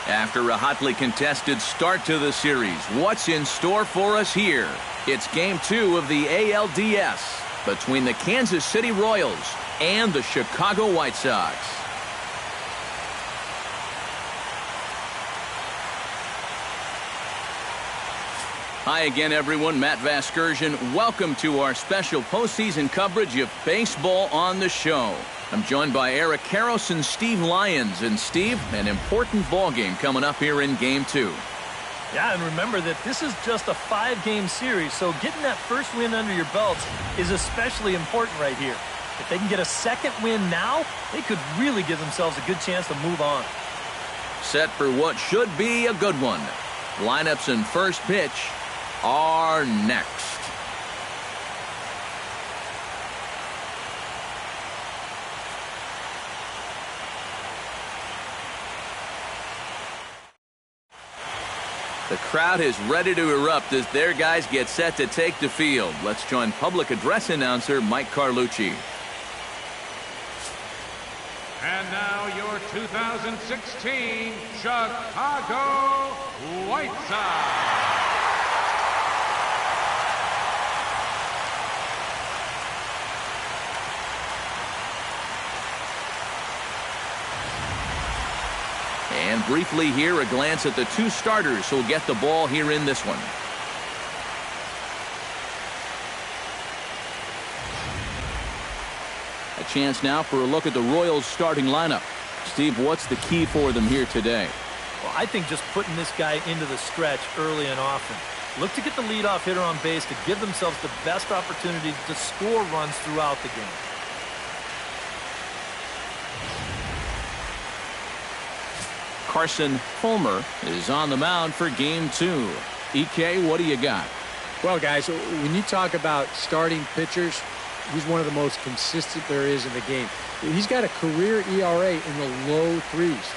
After a hotly contested start to the series, what's in store for us here? It's Game 2 of the ALDS between the Kansas City Royals and the Chicago White Sox. Hi again, everyone. Matt Vasgersian. Welcome to our special postseason coverage of baseball on the show. I'm joined by Eric Karros and Steve Lyons. And Steve, an important ball game coming up here in Game 2. Yeah, and remember that this is just a 5-game series, so getting that first win under your belts is especially important right here. If they can get a second win now, they could really give themselves a good chance to move on. Set for what should be a good one. Lineups and first pitch are next. The crowd is ready to erupt as their guys get set to take the field. Let's join public address announcer Mike Carlucci. And now your 2016 Chicago White Sox. And briefly here, a glance at the two starters who'll get the ball here in this one. A chance now for a look at the Royals starting lineup. Steve, what's the key for them here today? Well, I think just putting this guy into the stretch early and often. Look to get the leadoff hitter on base to give themselves the best opportunity to score runs throughout the game. Carson Fulmer is on the mound for Game 2. EK, what do you got? Well, guys, when you talk about starting pitchers, he's one of the most consistent there is in the game. He's got a career ERA in the low 3s.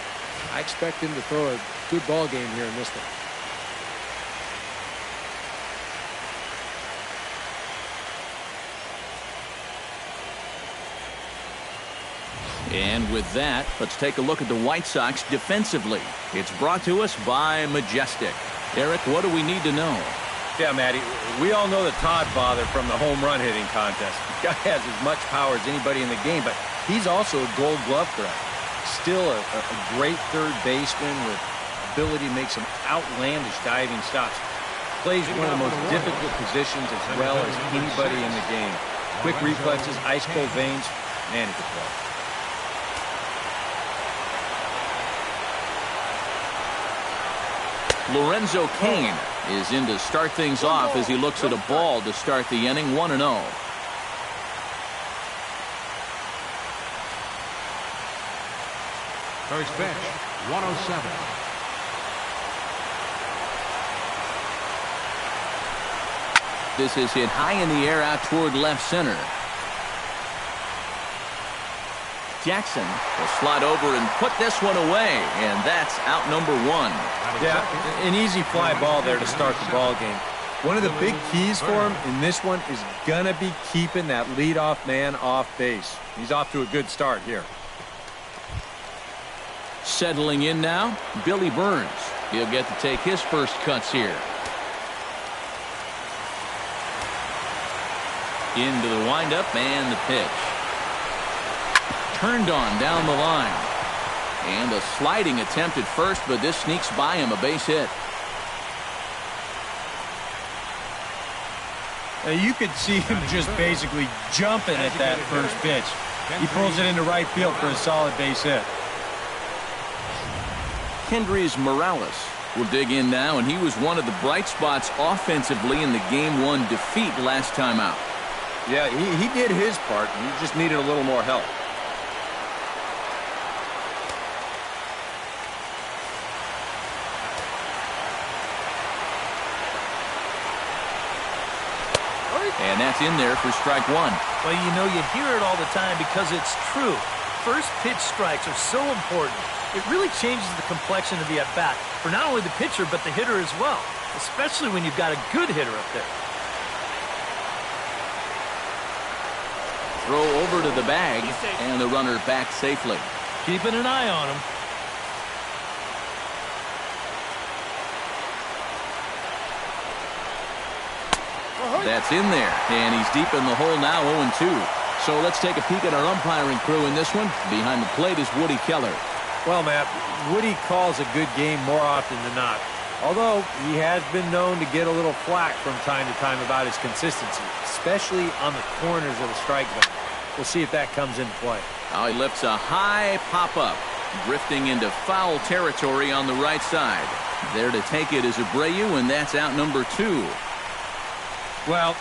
I expect him to throw a good ball game here in this one. And with that, let's take a look at the White Sox defensively. It's brought to us by Majestic. Eric, what do we need to know? Yeah, Matty, we all know the Todd father from the home run hitting contest. The guy has as much power as anybody in the game, but he's also a Gold Glove threat. Still a great third baseman with ability to make some outlandish diving stops. Plays one of the most difficult positions as well as anybody in the game. Quick reflexes, ice-cold veins, man, he could play. Lorenzo Cain is in to start things off as he looks at a ball to start the inning, 1-0. First pitch, 107. This is hit high in the air out toward left center. Jackson will slide over and put this one away, and that's out number 1. Yeah, an easy fly ball there to start the ball game. One of the big keys for him in this one is gonna be keeping that leadoff man off base. He's off to a good start here. Settling in now, Billy Burns. He'll get to take his first cuts here. Into the windup and the pitch. Turned on down the line. And a sliding attempt at first, but this sneaks by him, a base hit. Now you could see him just basically jumping at that first pitch. He pulls it into right field for a solid base hit. Kendrys Morales will dig in now, and he was one of the bright spots offensively in the Game 1 defeat last time out. Yeah, he did his part. He just needed a little more help. And that's in there for strike 1. Well, you know, you hear it all the time because it's true. First pitch strikes are so important. It really changes the complexion of the at-bat for not only the pitcher but the hitter as well, especially when you've got a good hitter up there. Throw over to the bag, and the runner back safely. Keeping an eye on him. That's in there, and he's deep in the hole now, 0-2. So let's take a peek at our umpiring crew in this one. Behind the plate is Woody Keller. Well, Matt, Woody calls a good game more often than not. Although he has been known to get a little flack from time to time about his consistency, especially on the corners of the strike zone. We'll see if that comes into play. Now he lifts a high pop-up, drifting into foul territory on the right side. There to take it is Abreu, and that's out number 2. Well,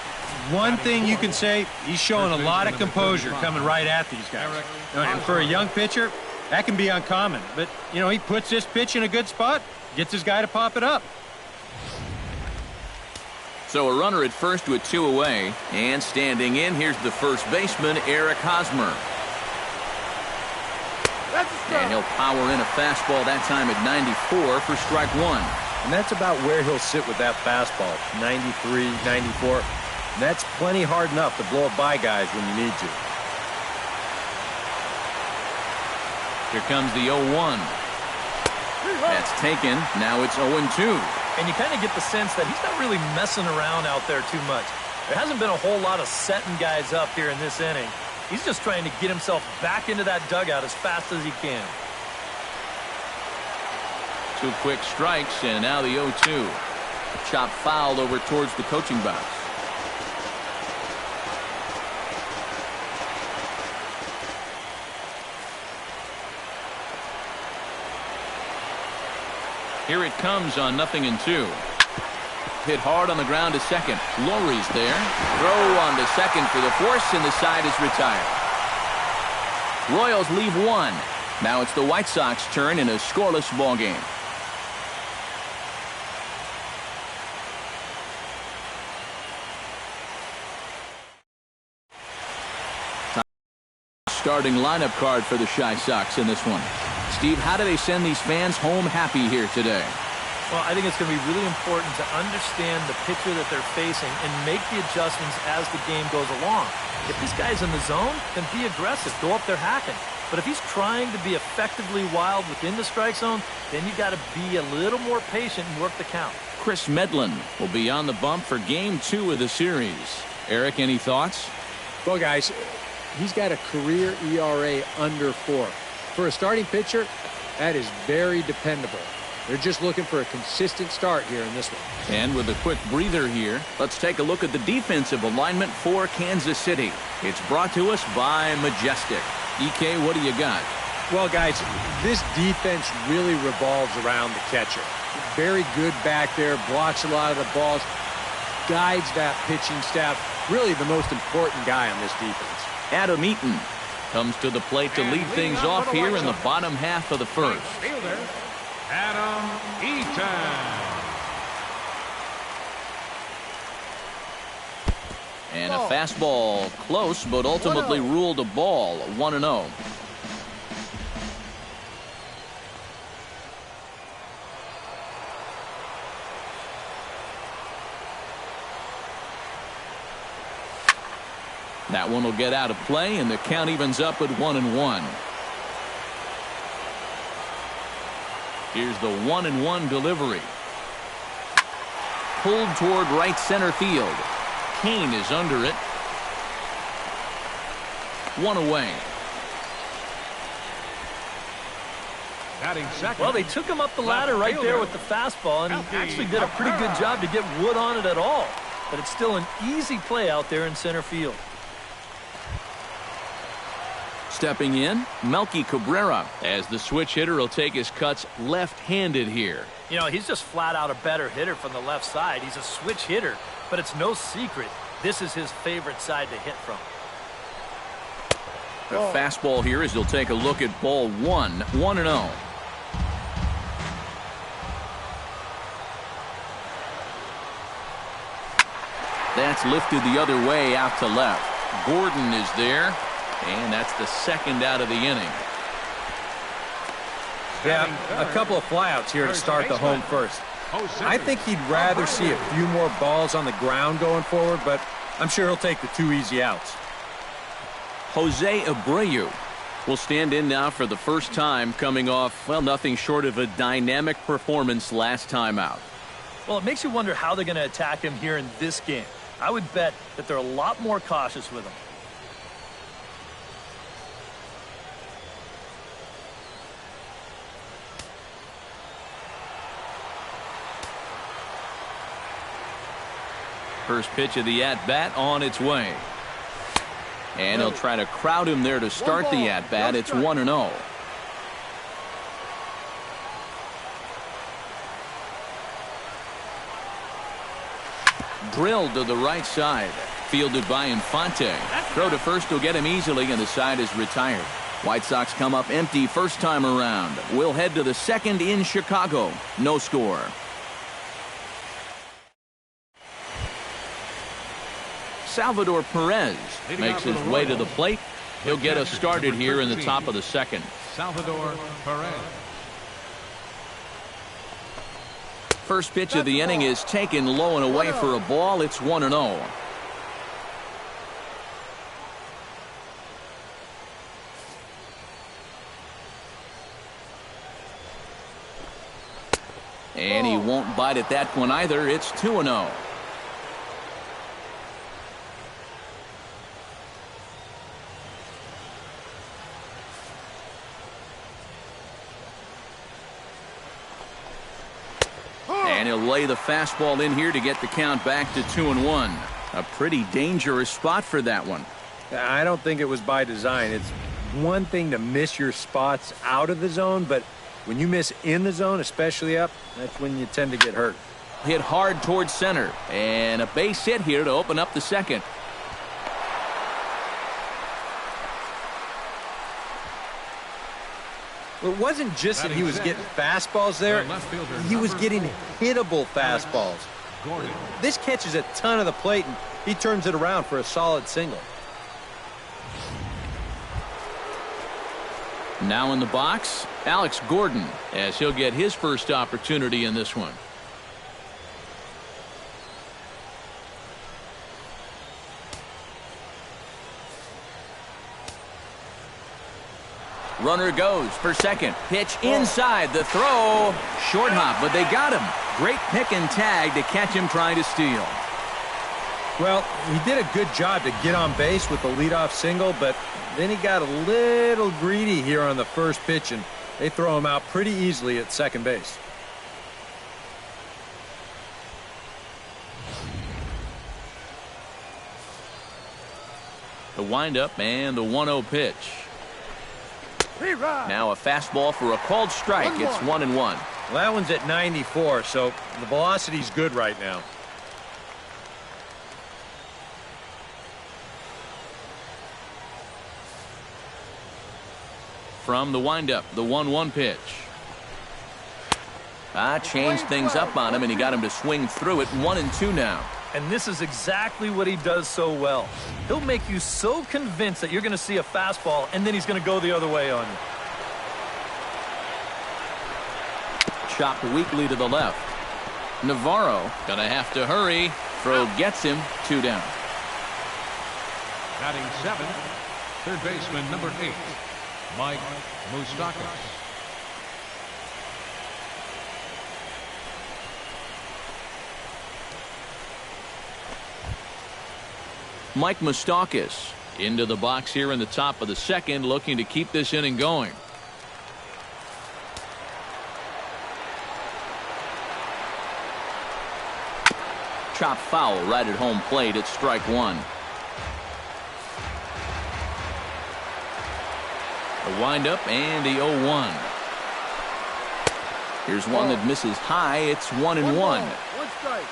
one thing you can say, he's showing a lot of composure coming right at these guys. And for a young pitcher, that can be uncommon. But, you know, he puts this pitch in a good spot, gets his guy to pop it up. So a runner at first with 2 away. And standing in, here's the first baseman, Eric Hosmer. And he'll power in a fastball that time at 94 for strike 1. And that's about where he'll sit with that fastball, 93, 94. And that's plenty hard enough to blow it by guys when you need to. Here comes the 0-1. That's taken. Now it's 0-2. And you kind of get the sense that he's not really messing around out there too much. There hasn't been a whole lot of setting guys up here in this inning. He's just trying to get himself back into that dugout as fast as he can. 2 quick strikes, and now the 0-2. Chop fouled over towards the coaching box. Here it comes on 0-2. Hit hard on the ground to second. Lowry's there. Throw on to second for the force, and the side is retired. Royals leave 1. Now it's the White Sox turn in a scoreless ball game. Starting lineup card for the Chi Sox in this one. Steve, how do they send these fans home happy here today? Well, I think it's going to be really important to understand the pitcher that they're facing and make the adjustments as the game goes along. If this guy's in the zone, then be aggressive. Go up there hacking. But if he's trying to be effectively wild within the strike zone, then you got to be a little more patient and work the count. Chris Medlin will be on the bump for Game 2 of the series. Eric, any thoughts? Well, guys, he's got a career ERA under 4. For a starting pitcher, that is very dependable. They're just looking for a consistent start here in this one. And with a quick breather here, let's take a look at the defensive alignment for Kansas City. It's brought to us by Majestic. EK, what do you got? Well, guys, this defense really revolves around the catcher. Very good back there, blocks a lot of the balls, guides that pitching staff. Really the most important guy on this defense. Adam Eaton comes to the plate to lead things off here in the bottom half of the first. Fielder, Adam Eaton. And a fastball close, but ultimately ruled a ball, 1-0. That one will get out of play, and the count evens up at 1-1. Here's the 1-1 delivery. Pulled toward right center field. Kane is under it. 1 away. Well, they took him up the ladder right there with the fastball, and he actually did a pretty good job to get wood on it at all. But it's still an easy play out there in center field. Stepping in, Melky Cabrera, as the switch hitter will take his cuts left-handed here. You know, he's just flat out a better hitter from the left side. He's a switch hitter, but it's no secret this is his favorite side to hit from. The fastball here as he'll take a look at ball 1, 1-0. That's lifted the other way out to left. Gordon is there. And that's the second out of the inning. Yeah, a couple of flyouts here to start the home first. I think he'd rather see a few more balls on the ground going forward, but I'm sure he'll take the 2 easy outs. Jose Abreu will stand in now for the first time, coming off, well, nothing short of a dynamic performance last time out. Well, it makes you wonder how they're going to attack him here in this game. I would bet that they're a lot more cautious with him. First pitch of the at-bat on its way. And he'll try to crowd him there to start the at-bat. It's 1-0. Drilled to the right side. Fielded by Infante. Throw to first will get him easily, and the side is retired. White Sox come up empty first time around. We'll head to the second in Chicago. No score. Salvador Perez makes his way to the plate. He'll get us started here in the top of the second. Salvador Perez. First pitch of the inning is taken low and away for a ball. It's 1-0. And he won't bite at that one either. It's 2-0. And he'll lay the fastball in here to get the count back to 2-1. A pretty dangerous spot for that one. I don't think it was by design. It's one thing to miss your spots out of the zone, but when you miss in the zone, especially up, that's when you tend to get hurt. Hit hard towards center. And a base hit here to open up the second. It wasn't just that he was getting fastballs there. He was getting hittable fastballs. This catches a ton of the plate, and he turns it around for a solid single. Now in the box, Alex Gordon, as he'll get his first opportunity in this one. Runner goes for second. Pitch inside. The throw. Short hop, but they got him. Great pick and tag to catch him trying to steal. Well, he did a good job to get on base with the leadoff single, but then he got a little greedy here on the first pitch, and they throw him out pretty easily at second base. The windup and the 1-0 pitch. Now a fastball for a called strike. It's 1-1. Well, that one's at 94, so the velocity's good right now. From the windup, the 1-1 pitch. Changed things up on him, and he got him to swing through it. 1-2 now. And this is exactly what he does so well. He'll make you so convinced that you're going to see a fastball, and then he's going to go the other way on you. Chopped weakly to the left. Navarro gonna have to hurry. Throw gets him. 2 down. Batting 7th, third baseman number 8, Mike Moustakas. Mike Moustakas into the box here in the top of the second, looking to keep this inning going. Chop foul right at home plate. It's strike one. The windup and the 0-1. Here's one that misses high. It's 1-1. One strike.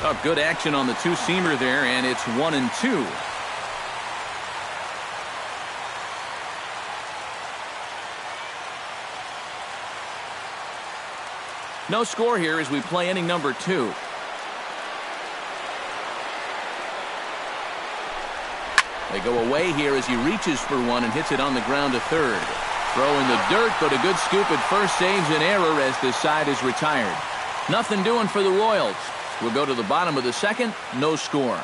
Oh, good action on the two-seamer there, and it's 1-2. No score here as we play inning number 2. They go away here as he reaches for one and hits it on the ground to third. Throw in the dirt, but a good scoop at first saves an error as the side is retired. Nothing doing for the Royals. We'll go to the bottom of the second. No score.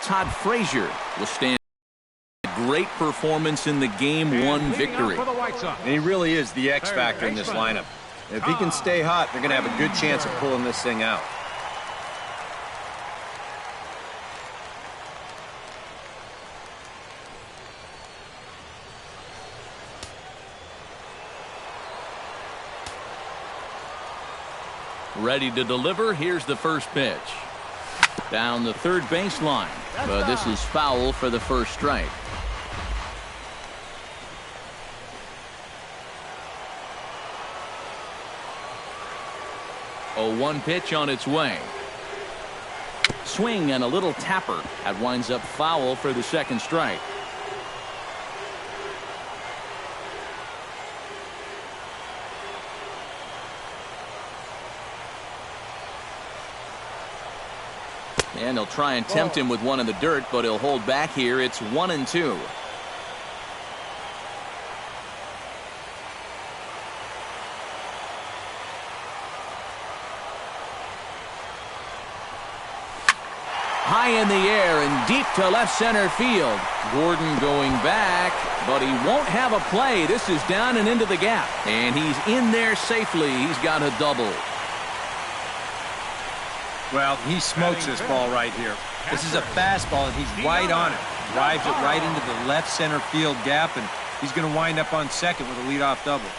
Todd Frazier will stand a great performance in the Game 1 victory. And he really is the X factor in this lineup. If he can stay hot, they're going to have a good chance of pulling this thing out. Ready to deliver. Here's the first pitch. Down the third baseline. But this is foul for the first strike. A 1 pitch on its way. Swing and a little tapper. That winds up foul for the second strike. And they'll try and tempt him with one in the dirt, but he'll hold back here. It's 1-2. High in the air and deep to left center field. Gordon going back, but he won't have a play. This is down and into the gap, and he's in there safely. He's got a double. Well, he smokes this ball right here. This is a fastball, and he's right on it. Drives it right into the left center field gap, and he's going to wind up on second with a leadoff double.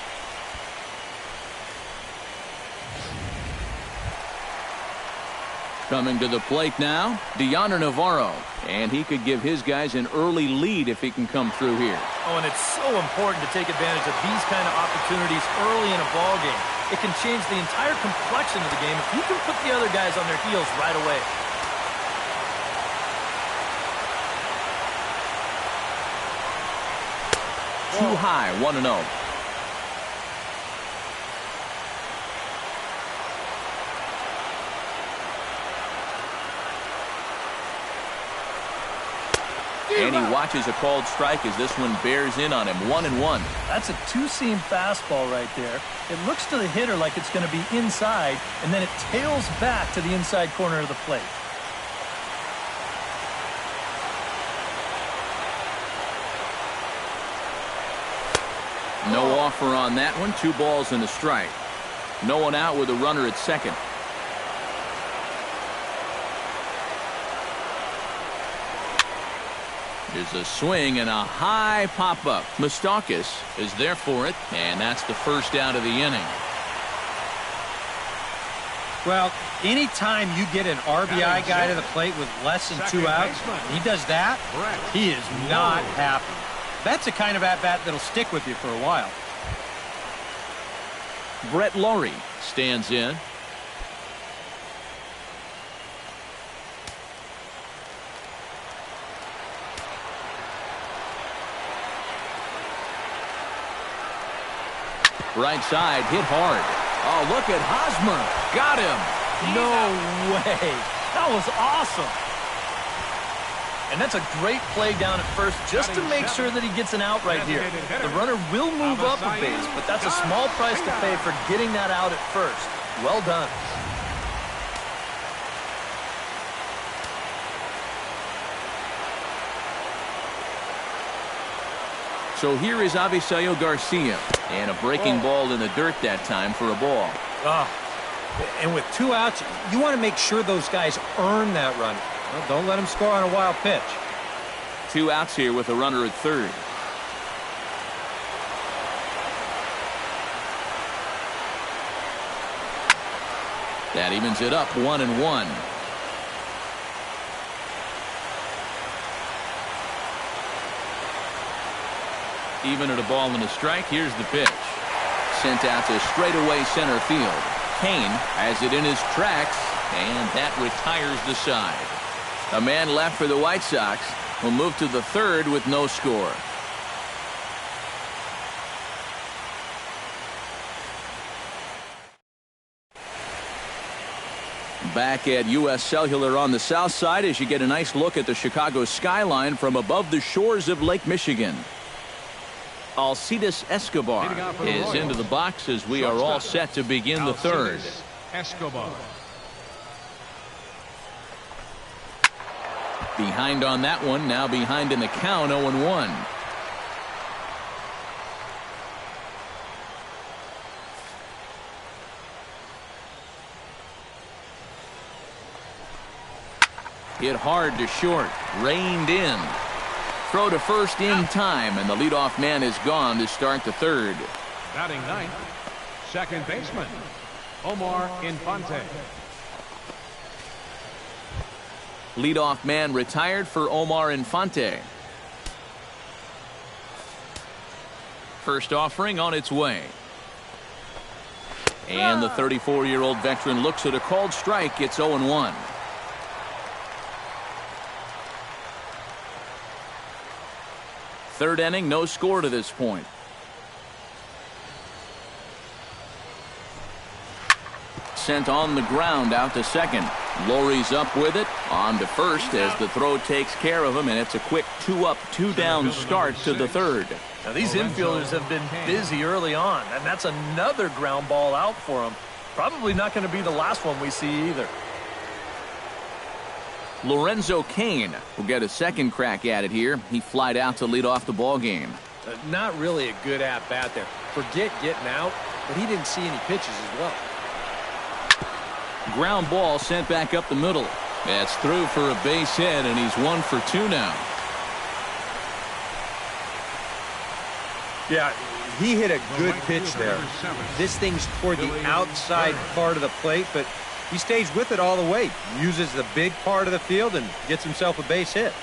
Coming to the plate now, Deoner Navarro. And he could give his guys an early lead if he can come through here. Oh, and it's so important to take advantage of these kind of opportunities early in a ball game. It can change the entire complexion of the game if you can put the other guys on their heels right away. Too high, 1-0. And he watches a called strike as this one bears in on him. 1-1. That's a two-seam fastball right there. It looks to the hitter like it's going to be inside, and then it tails back to the inside corner of the plate. No offer on that one. 2 balls and a strike. No one out with a runner at second. There's a swing and a high pop-up. Moustakas is there for it, and that's the first out of the inning. Well, anytime you get an RBI guy to the plate with less than 2 outs, he does that, he is not happy. That's the kind of at-bat that'll stick with you for a while. Brett Laurie stands in. Right side, hit hard. Oh, look at Hosmer. Got him. No way. That was awesome. And that's a great play down at first just to make sure that he gets an out right here. The runner will move up a base, but that's a small price to pay for getting that out at first. Well done. So here is Avisaíl Garcia. And a breaking ball in the dirt that time for a ball. And with 2 outs, you want to make sure those guys earn that run. Well, don't let them score on a wild pitch. 2 outs here with a runner at third. That evens it up, 1-1. Even at a ball and a strike, here's the pitch. Sent out to straightaway center field. Kane has it in his tracks, and that retires the side. A man left for the White Sox will move to the third with no score. Back at U.S. Cellular on the south side as you get a nice look at the Chicago skyline from above the shores of Lake Michigan. Alcides Escobar is into the box as we are all set to begin the third. Behind on that one, now behind in the count, 0-1. Hit hard to short, reined in. Throw to first in time, and the leadoff man is gone to start the third. Batting ninth, second baseman, Omar Infante. Leadoff man retired for Omar Infante. First offering on its way. And the 34-year-old veteran looks at a called strike. It's 0-1. Third inning, no score to this point. Sent on the ground out to second. Lowry's up with it, on to first as the throw takes care of him, and it's a quick 2-up, 2-down start to the third. Now these infielders have been busy early on, and that's another ground ball out for them. Probably not going to be the last one we see either. Lorenzo Cain will get a second crack at it here. He flied out to lead off the ball game. Not really a good at-bat there. Forget getting out, but he didn't see any pitches as well. Ground ball sent back up the middle. That's through for a base hit, and he's 1 for 2 now. Yeah, he hit a good pitch there. This thing's toward the outside part of the plate, but he stays with it all the way. Uses the big part of the field and gets himself a base hit.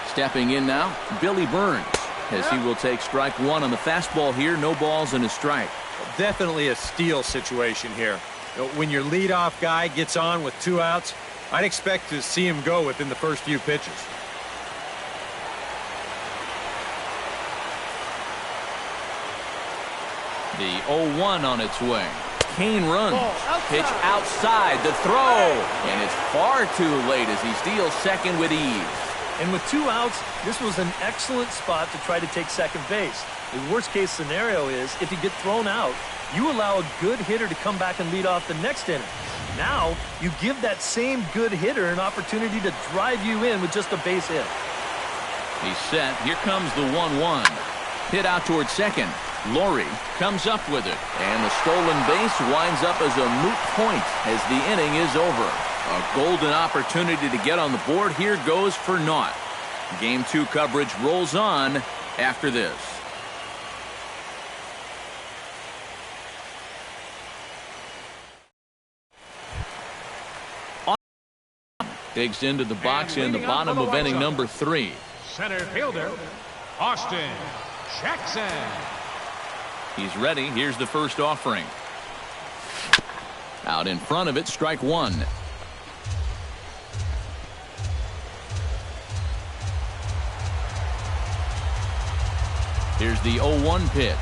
Stepping in now, Billy Burns, as he will take strike one on the fastball here. No balls and a strike. Definitely a steal situation here. When your leadoff guy gets on with 2 outs, I'd expect to see him go within the first few pitches. The 0-1 on its way. Cain runs. Pitch outside, the throw. And it's far too late as he steals second with ease. And with 2 outs, this was an excellent spot to try to take second base. The worst case scenario is if you get thrown out, you allow a good hitter to come back and lead off the next inning. Now, you give that same good hitter an opportunity to drive you in with just a base hit. He's set. Here comes the 1-1. Hit out towards second. Lowry comes up with it. And the stolen base winds up as a moot point as the inning is over. A golden opportunity to get on the board here goes for naught. Game 2 coverage rolls on after this. Digs into the box in the bottom of inning number 3. Center fielder, Austin Jackson. He's ready. Here's the first offering. Out in front of it, strike one. Here's the 0-1 pitch.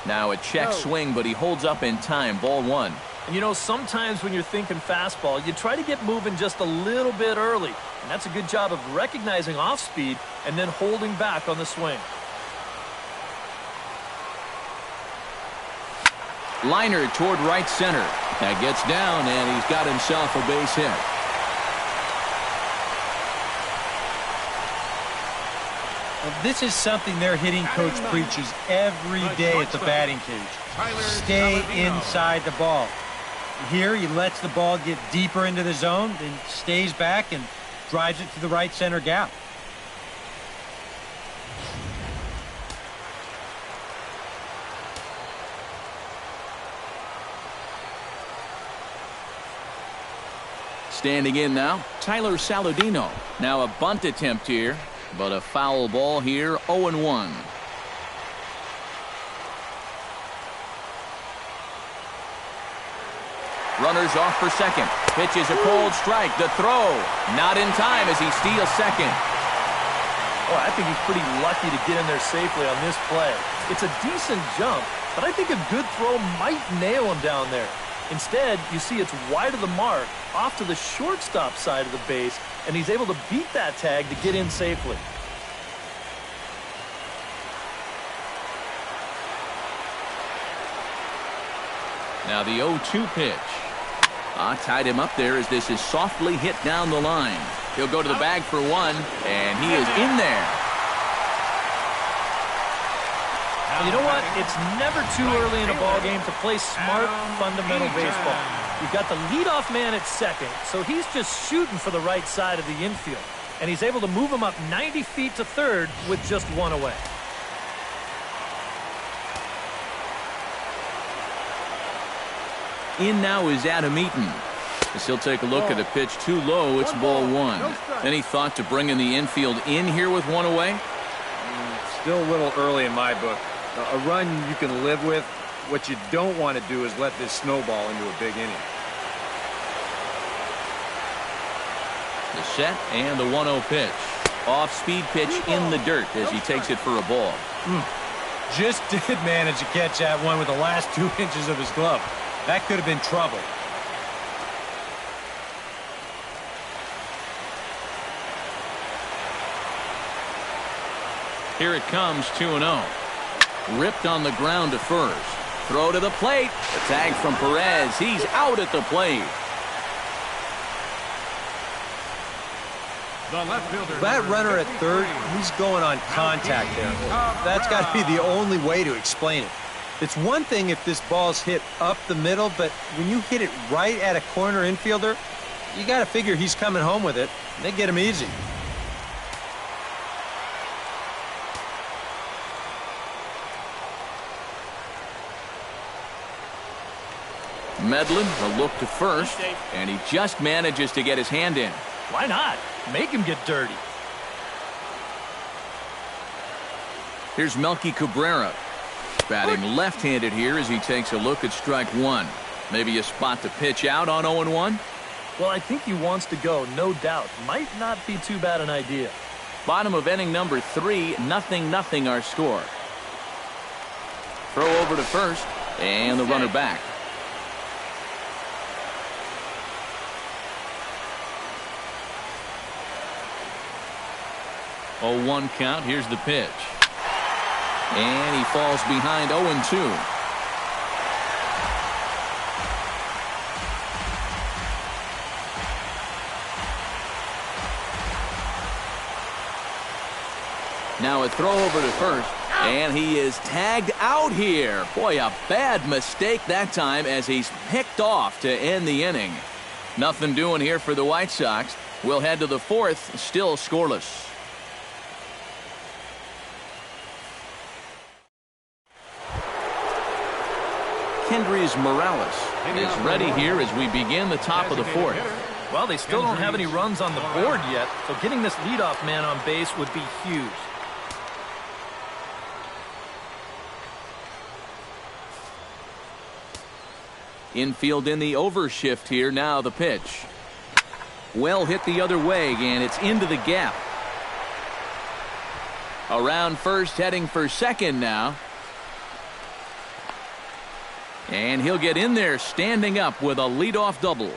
Now a check swing, but he holds up in time. Ball one. And you know, sometimes when you're thinking fastball, you try to get moving just a little bit early. And that's a good job of recognizing off speed and then holding back on the swing. Liner toward right center. That gets down, and he's got himself a base hit. Well, this is something their hitting coach preaches every day at the batting cage. Stay inside the ball. Here he lets the ball get deeper into the zone, then stays back and drives it to the right center gap. Standing in now, Tyler Saladino. Now a bunt attempt here, but a foul ball here, 0-1. Runners off for second. Pitch is a cold strike. The throw, not in time as he steals second. Oh, I think he's pretty lucky to get in there safely on this play. It's a decent jump, but I think a good throw might nail him down there. Instead, you see it's wide of the mark, off to the shortstop side of the base, and he's able to beat that tag to get in safely. Now the 0-2 pitch. Tied him up there as this is softly hit down the line. He'll go to the bag for one, and he is in there. You know what? It's never too early in a ball game to play smart, fundamental baseball. You've got the leadoff man at second, so he's just shooting for the right side of the infield. And he's able to move him up 90 feet to third with just one away. In now is Adam Eaton. As he'll take a look at a pitch too low, it's ball one. Any thought to bringing the infield in here with one away? Still a little early in my book. A run you can live with. What you don't want to do is let this snowball into a big inning. The set and the 1-0 pitch. Off-speed pitch in the dirt as he takes it for a ball. Just did manage to catch that one with the last 2 inches of his glove. That could have been trouble. Here it comes, 2-0. Ripped on the ground to first. Throw to the plate. The tag from Perez. He's out at the plate. The left fielder. That runner at third, he's going on contact there. That's got to be the only way to explain it. It's one thing if this ball's hit up the middle, but when you hit it right at a corner infielder, you got to figure he's coming home with it. They get him easy. Medlin, a look to first, and he just manages to get his hand in. Why not? Make him get dirty. Here's Melky Cabrera. Batting left-handed here as he takes a look at strike one. Maybe a spot to pitch out on 0-1? Well, I think he wants to go, no doubt. Might not be too bad an idea. Bottom of inning number 3, 0-0 our score. Throw over to first, and the runner back. Oh, 1 count. Here's the pitch. And he falls behind 0-2. Now a throw over to first, and he is tagged out here. Boy, a bad mistake that time as he's picked off to end the inning. Nothing doing here for the White Sox. We'll head to the 4th, still scoreless. Kendrys Morales is ready here as we begin the top of the 4th. Well, they still don't have any runs on the board yet, so getting this leadoff man on base would be huge. Infield in the overshift here. Now the pitch. Well hit the other way, and it's into the gap. Around first, heading for second now. And he'll get in there standing up with a leadoff double.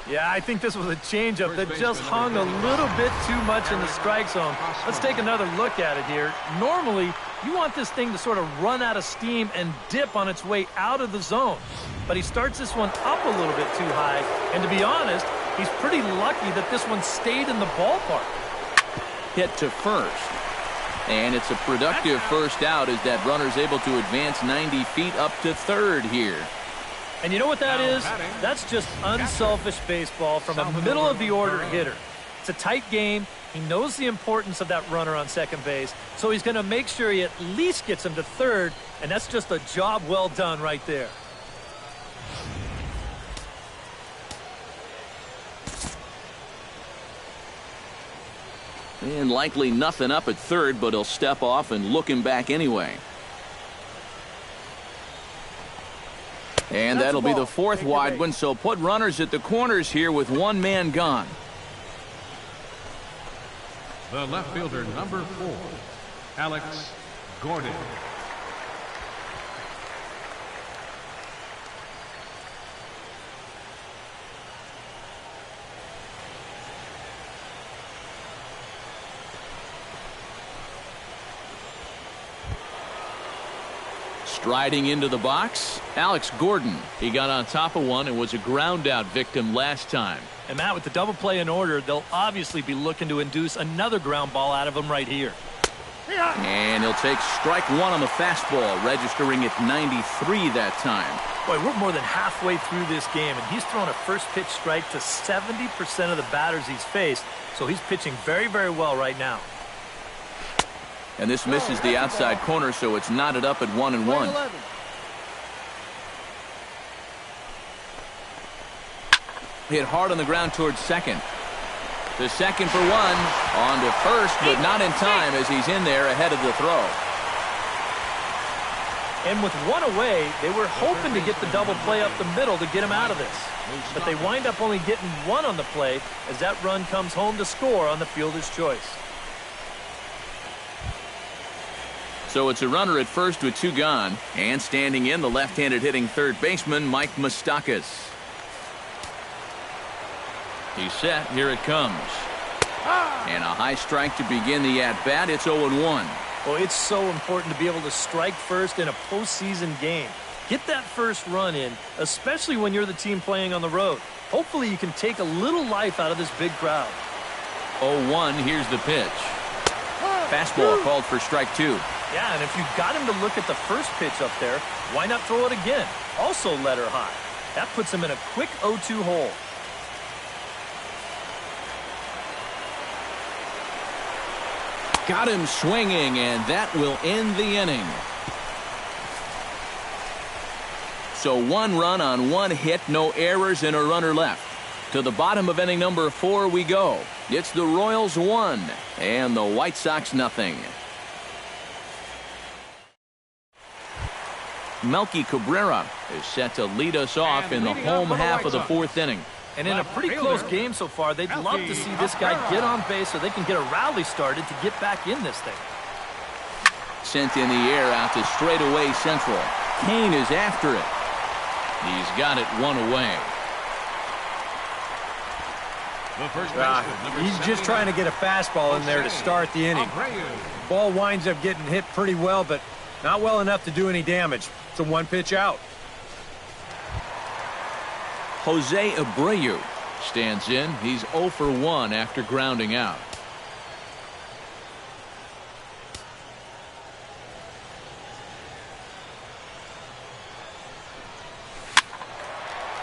Yeah, I think this was a changeup that just hung a little bit too much in the strike zone. Let's take another look at it here. Normally, you want this thing to sort of run out of steam and dip on its way out of the zone. But he starts this one up a little bit too high. And to be honest, he's pretty lucky that this one stayed in the ballpark. Hit to first. And it's a productive first out as that runner's able to advance 90 feet up to third here. And you know what that is? That's just unselfish baseball from a middle-of-the-order hitter. It's a tight game. He knows the importance of that runner on second base, so he's going to make sure he at least gets him to third, and that's just a job well done right there. And likely nothing up at third, but he'll step off and look him back anyway. And that'll be the 4th wide one, so put runners at the corners here with 1 man gone. The left fielder, number 4, Alex Gordon. Striding into the box, Alex Gordon. He got on top of one and was a ground out victim last time. And Matt, with the double play in order, they'll obviously be looking to induce another ground ball out of him right here. And he'll take strike one on the fastball, registering at 93 that time. Boy, we're more than halfway through this game, and he's thrown a first pitch strike to 70% of the batters he's faced, so he's pitching very, very well right now. And this misses the outside corner, so it's knotted up at 1-1. Hit hard on the ground towards second. The second for one. On to first, but not in time as he's in there ahead of the throw. And with one away, they were hoping to get the double play up the middle to get him out of this. But they wind up only getting one on the play as that run comes home to score on the fielder's choice. So it's a runner at first with two gone. And standing in, the left-handed hitting third baseman, Mike Moustakas. He's set. Here it comes. And a high strike to begin the at-bat. It's 0-1. Well, it's so important to be able to strike first in a postseason game. Get that first run in, especially when you're the team playing on the road. Hopefully you can take a little life out of this big crowd. 0-1. Here's the pitch. Fastball called for strike two. Yeah, and if you got him to look at the first pitch up there, why not throw it again? Also let her high. That puts him in a quick 0-2 hole. Got him swinging, and that will end the inning. So one run on one hit, no errors, and a runner left. To the bottom of inning number 4 we go. It's the Royals 1 and the White Sox nothing. Melky Cabrera is set to lead us off in the home half of the 4th inning. And in a pretty close game so far, they'd love to see this guy get on base so they can get a rally started to get back in this thing. Sent in the air out to straightaway central. Kane is after it. He's got it one away. He's just trying to get a fastball in there to start the inning. Ball winds up getting hit pretty well, but not well enough to do any damage. It's a one-pitch out. Jose Abreu stands in. He's 0 for 1 after grounding out.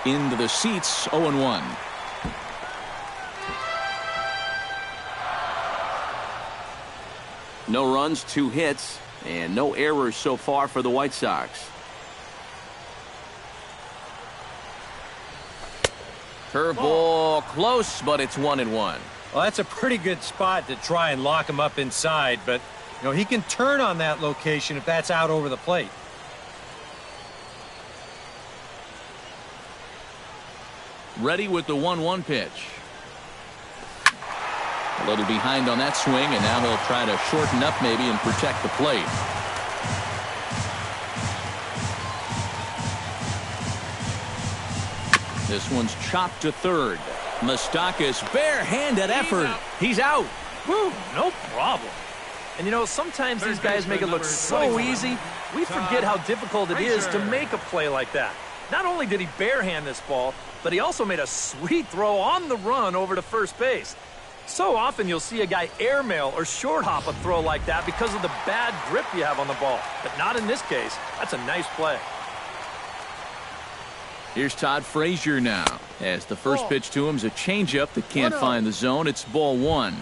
Into the seats, 0-1. No runs, 2 hits, and no errors so far for the White Sox. Curveball close, but it's 1-1. Well, that's a pretty good spot to try and lock him up inside, but you know he can turn on that location if that's out over the plate. Ready with the 1-1 pitch. A little behind on that swing, and now he'll try to shorten up maybe and protect the plate. This one's chopped to third. Moustakas barehanded effort. He's out. Whew, no problem. And you know, sometimes these guys make it look so easy, we forget how difficult it is to make a play like that. Not only did he barehand this ball, but he also made a sweet throw on the run over to first base. So often you'll see a guy airmail or short hop a throw like that because of the bad grip you have on the ball. But not in this case. That's a nice play. Here's Todd Frazier now, as the first pitch to him is a changeup that can't find the zone. It's ball 1.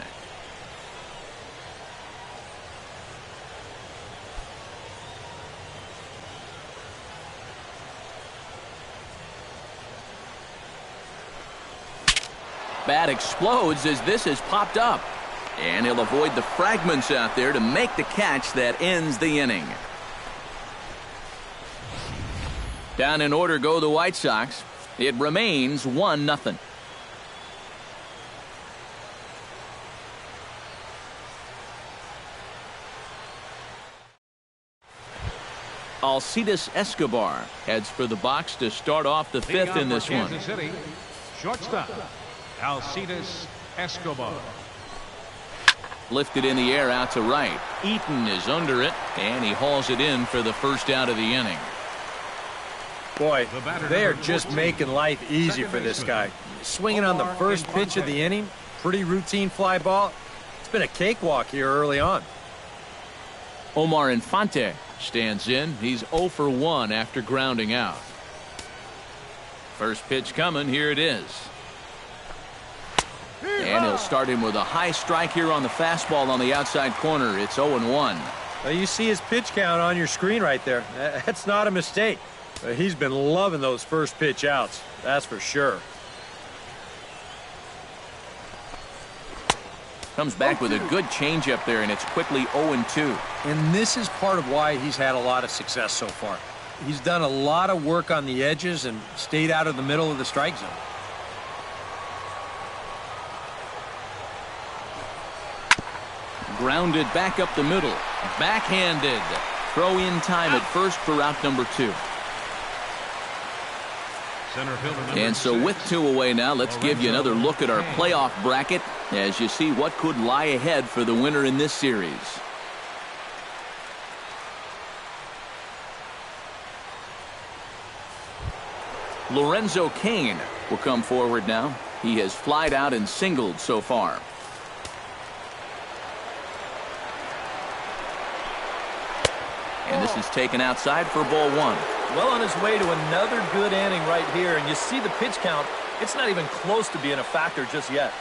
Bat explodes as this has popped up, and he'll avoid the fragments out there to make the catch that ends the inning. Down in order go the White Sox. It remains 1-0. Alcides Escobar heads for the box to start off the 5th in this one. Kansas City, shortstop, Alcides Escobar. Lifted in the air out to right. Eaton is under it, and he hauls it in for the first out of the inning. Boy, they are just making life easy for this guy. Swinging on the first pitch of the inning, pretty routine fly ball. It's been a cakewalk here early on. Omar Infante stands in. He's 0 for 1 after grounding out. First pitch coming. Here it is. And he'll start him with a high strike here on the fastball on the outside corner. It's 0-1. Well, you see his pitch count on your screen right there. That's not a mistake. He's been loving those first pitch outs, that's for sure. Comes back with a good changeup there, and it's quickly 0-2. And this is part of why he's had a lot of success so far. He's done a lot of work on the edges and stayed out of the middle of the strike zone. Grounded back up the middle. Backhanded. Throw in time at first for out number 2. And so with 2 away now, let's give you another look at our playoff bracket as you see what could lie ahead for the winner in this series. Lorenzo Cain will come forward now. He has flied out and singled so far. And this is taken outside for ball 1. Well on his way to another good inning right here, and you see the pitch count. It's not even close to being a factor just yet.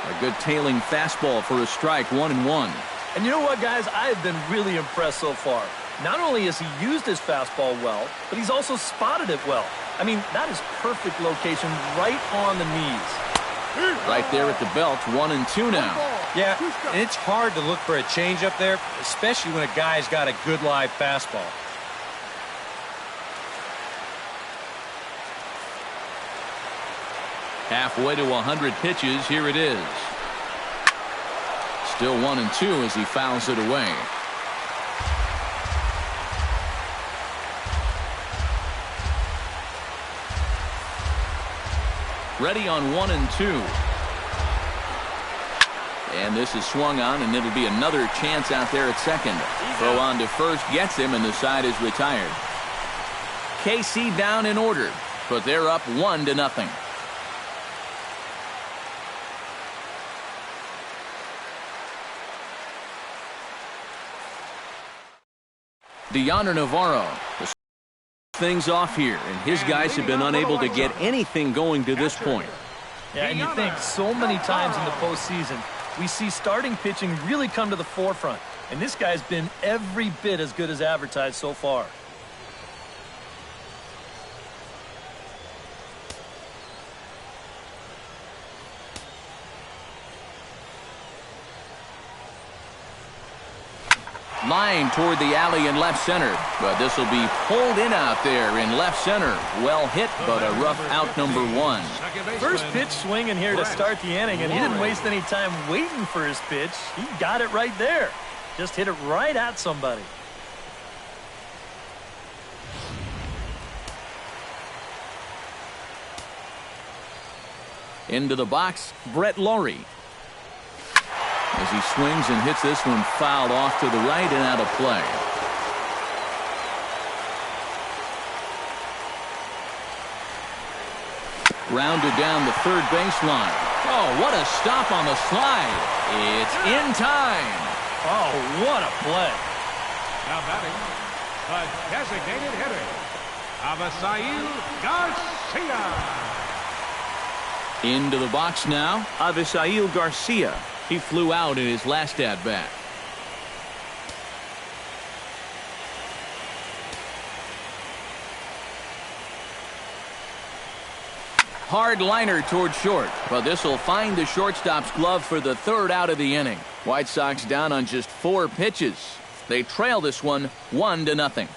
A good tailing fastball for a strike, 1-1. And you know what, guys? I have been really impressed so far. Not only has he used his fastball well, but he's also spotted it well. I mean, that is perfect location right on the knees. Right there at the belt, 1-2 now. Yeah, and it's hard to look for a changeup there, especially when a guy's got a good live fastball. Halfway to 100 pitches, here it is. Still 1-2 as he fouls it away. Ready on 1-2. And this is swung on, and it'll be another chance out there at second. Throw on to first, gets him, and the side is retired. KC down in order, but they're up 1-0. Deoner Navarro things off here, and his guys have been unable to get anything going to this point. Yeah, and you think so many times in the postseason, we see starting pitching really come to the forefront, and this guy's been every bit as good as advertised so far. Line toward the alley in left center, but this will be pulled in out there in left center. Well hit, but a rough out number 1. First pitch swinging here to start the inning, and he didn't waste any time waiting for his pitch. He got it right there. Just hit it right at somebody. Into the box, Brett Laurie. As he swings and hits this one fouled off to the right and out of play. Rounded down the third baseline. Oh, what a stop on the slide. It's in time. Oh, what a play. Now batting, the designated hitter, Avisail Garcia. Into the box now, Avisail Garcia. He flew out in his last at-bat. Hard liner toward short, but this will find the shortstop's glove for the third out of the inning. White Sox down on just 4 pitches. They trail this one 1-0.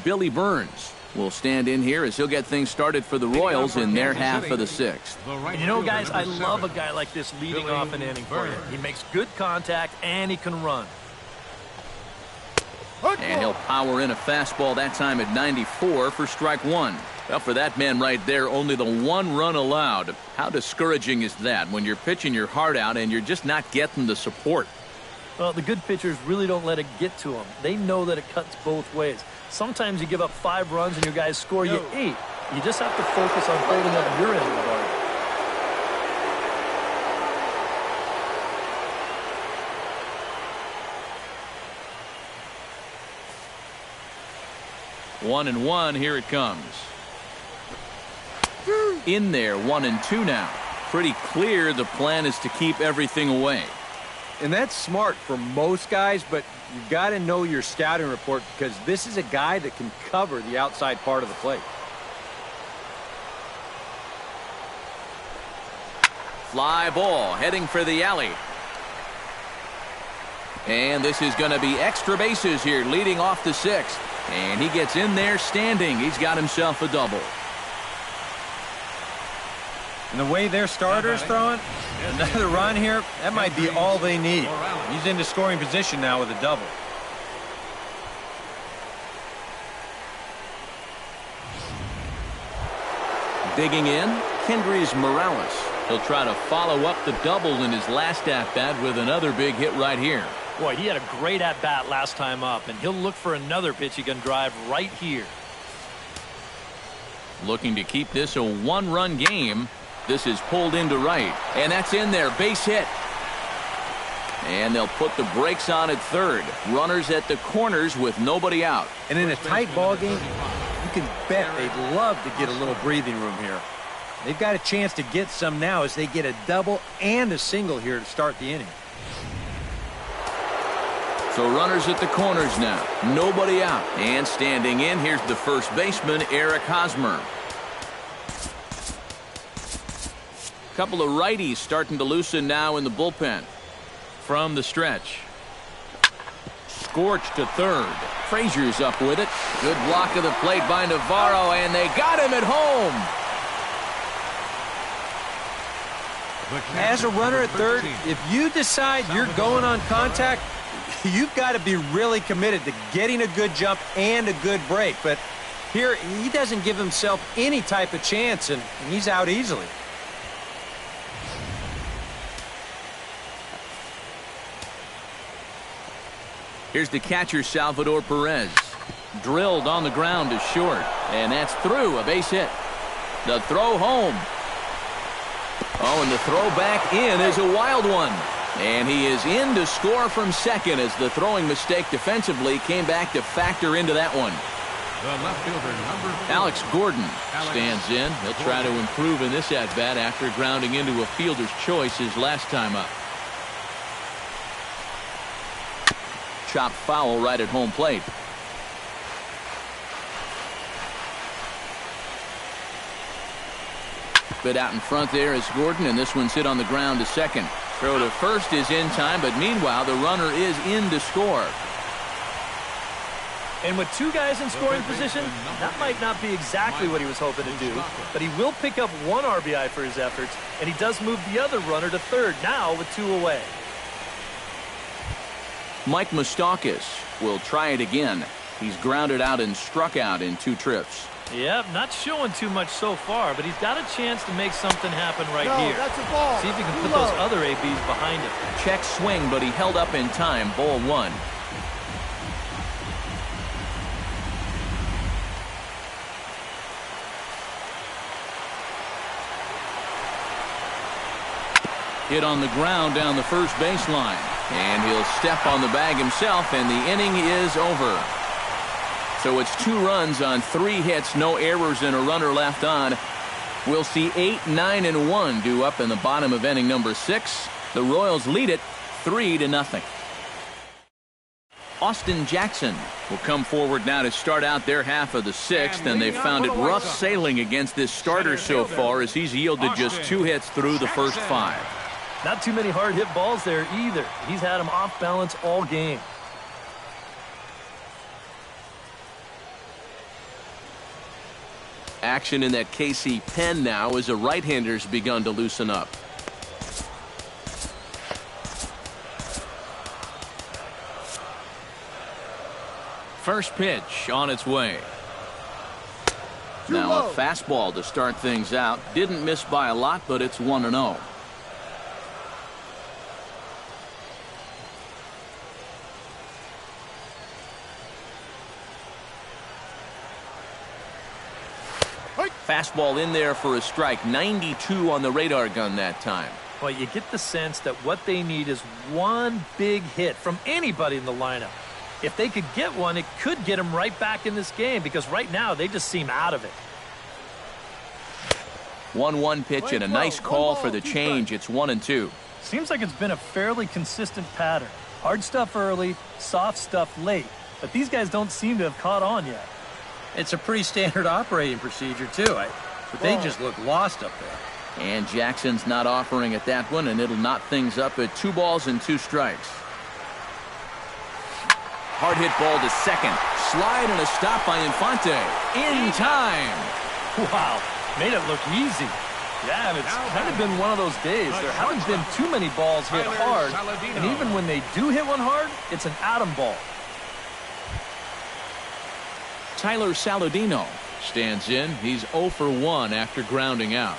Billy Burns will stand in here as he'll get things started for the Royals in their half of the 6th. And you know, guys, I love a guy like this leading off an inning for you. He makes good contact and he can run. And he'll power in a fastball that time at 94 for strike one. Well, for that man right there, only the one run allowed. How discouraging is that when you're pitching your heart out and you're just not getting the support? Well, the good pitchers really don't let it get to them. They know that it cuts both ways. Sometimes you give up 5 runs and your guys score you 8. You just have to focus on holding up your end of the bargain. One and one, here it comes. In there, 1-2 now. Pretty clear the plan is to keep everything away. And that's smart for most guys, but you've got to know your scouting report because this is a guy that can cover the outside part of the plate. Fly ball heading for the alley. And this is going to be extra bases here leading off the 6th. And he gets in there standing. He's got himself a double. And the way their starter's throwing, another run here, that might be all they need. He's into scoring position now with a double. Digging in, Kendrys Morales. He'll try to follow up the double in his last at-bat with another big hit right here. Boy, he had a great at-bat last time up, and he'll look for another pitch he can drive right here. Looking to keep this a one-run game. This is pulled into right, and that's in there. Base hit. And they'll put the brakes on at third. Runners at the corners with nobody out. And in a tight ball game, you can bet they'd love to get a little breathing room here. They've got a chance to get some now as they get a double and a single here to start the inning. So runners at the corners now. Nobody out. And standing in, here's the first baseman, Eric Hosmer. Couple of righties starting to loosen now in the bullpen. From the stretch. Scorched to third. Frazier's up with it. Good block of the plate by Navarro, and they got him at home. As a runner at third, if you decide you're going on contact, you've got to be really committed to getting a good jump and a good break. But here, he doesn't give himself any type of chance, and he's out easily. Here's the catcher, Salvador Perez. Drilled on the ground to short, and that's through. A base hit. The throw home. Oh, and the throw back in is a wild one. And he is in to score from second as the throwing mistake defensively came back to factor into that one. The left fielder, number 4. Alex Gordon stands in. He'll try to improve in this at-bat after grounding into a fielder's choice his last time up. Chopped foul right at home plate. Bit out in front there is Gordon, and this one's hit on the ground to second. Throw to first is in time, but meanwhile the runner is in to score. And with 2 guys in scoring position, that might not be exactly what he was hoping to do, but he will pick up 1 RBI for his efforts, and he does move the other runner to third now with 2 away. Mike Moustakas will try it again. He's grounded out and struck out in 2 trips. Yep, not showing too much so far, but he's got a chance to make something happen right here. That's a ball. See if he can put those other ABs behind him. Check swing, but he held up in time. Ball 1. Hit on the ground down the first baseline. And he'll step on the bag himself, and the inning is over. So it's 2 runs on 3 hits, no errors, and a runner left on. We'll see 8, 9, and 1 due up in the bottom of inning number 6. The Royals lead it 3-0. Austin Jackson will come forward now to start out their half of the 6th, and they found it rough sailing against this starter so far as he's yielded just 2 hits through the first 5. Not too many hard hit balls there either. He's had them off balance all game. Action in that KC pen now as a right-hander's begun to loosen up. First pitch on its way. Now a fastball to start things out. Didn't miss by a lot, but it's 1-0. Fastball in there for a strike. 92 on the radar gun that time. Well, you get the sense that what they need is one big hit from anybody in the lineup. If they could get one, it could get them right back in this game, because right now they just seem out of it. 1-1 pitch and a nice call for the change. It's 1-2. Seems like it's been a fairly consistent pattern. Hard stuff early, soft stuff late. But these guys don't seem to have caught on yet. It's a pretty standard operating procedure, too. But they just look lost up there. And Jackson's not offering at that one, and it'll knot things up at 2 balls and 2 strikes. Hard hit ball to second. Slide and a stop by Infante. In time. Wow, made it look easy. Yeah, and it's kind of been one of those days. There haven't been too many balls hit hard, and even when they do hit one hard, it's an atom ball. Tyler Saladino stands in. He's 0 for 1 after grounding out.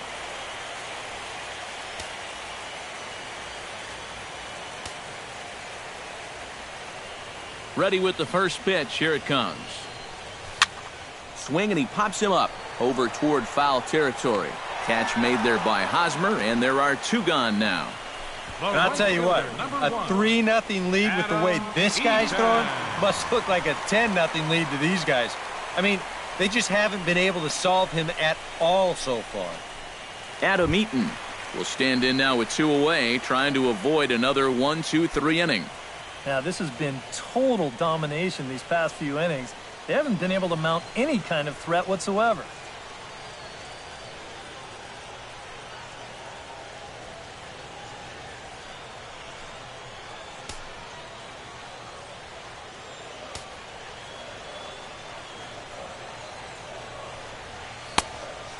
Ready with the first pitch. Here it comes. Swing, and he pops him up over toward foul territory. Catch made there by Hosmer, and there are 2 gone now. And I'll tell you what, a 3-0 lead with the way this guy's throwing must look like a 10-0 lead to these guys. I mean, they just haven't been able to solve him at all so far. Adam Eaton will stand in now with 2 away, trying to avoid another 1-2-3 inning. Now, this has been total domination these past few innings. They haven't been able to mount any kind of threat whatsoever.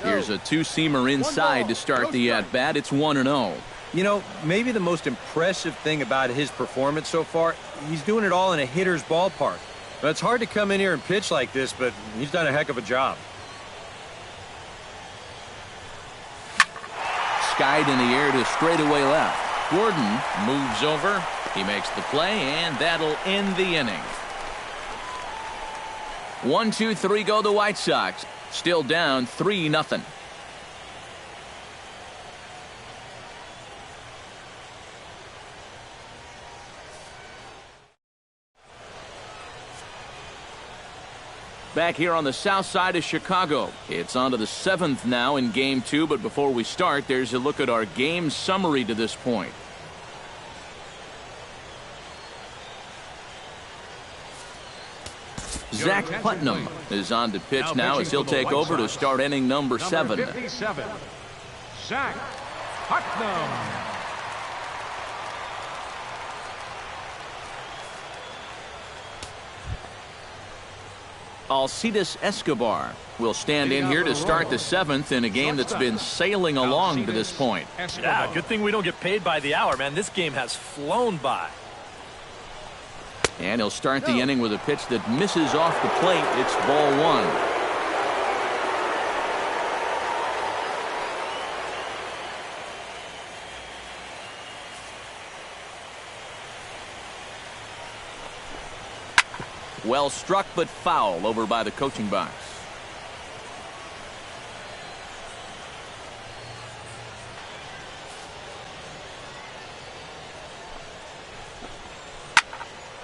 Here's a 2-seamer inside to start the at-bat. It's 1-0. You know, maybe the most impressive thing about his performance so far, he's doing it all in a hitter's ballpark. Now, it's hard to come in here and pitch like this, but he's done a heck of a job. Skied in the air to straightaway left. Gordon moves over. He makes the play, and that'll end the inning. 1-2-3 go the White Sox. Still down 3-0. Back here on the south side of Chicago. It's on to the 7th now in Game 2, but before we start, there's a look at our game summary to this point. Zach Putnam is on to pitch now as he'll take over to start inning number 7. 57, Zach Putnam. Alcides Escobar will stand in here to start the 7th in a game that's been sailing along to this point. Yeah, good thing we don't get paid by the hour, man. This game has flown by. And he'll start the inning with a pitch that misses off the plate. It's ball 1. Well struck, but foul over by the coaching box.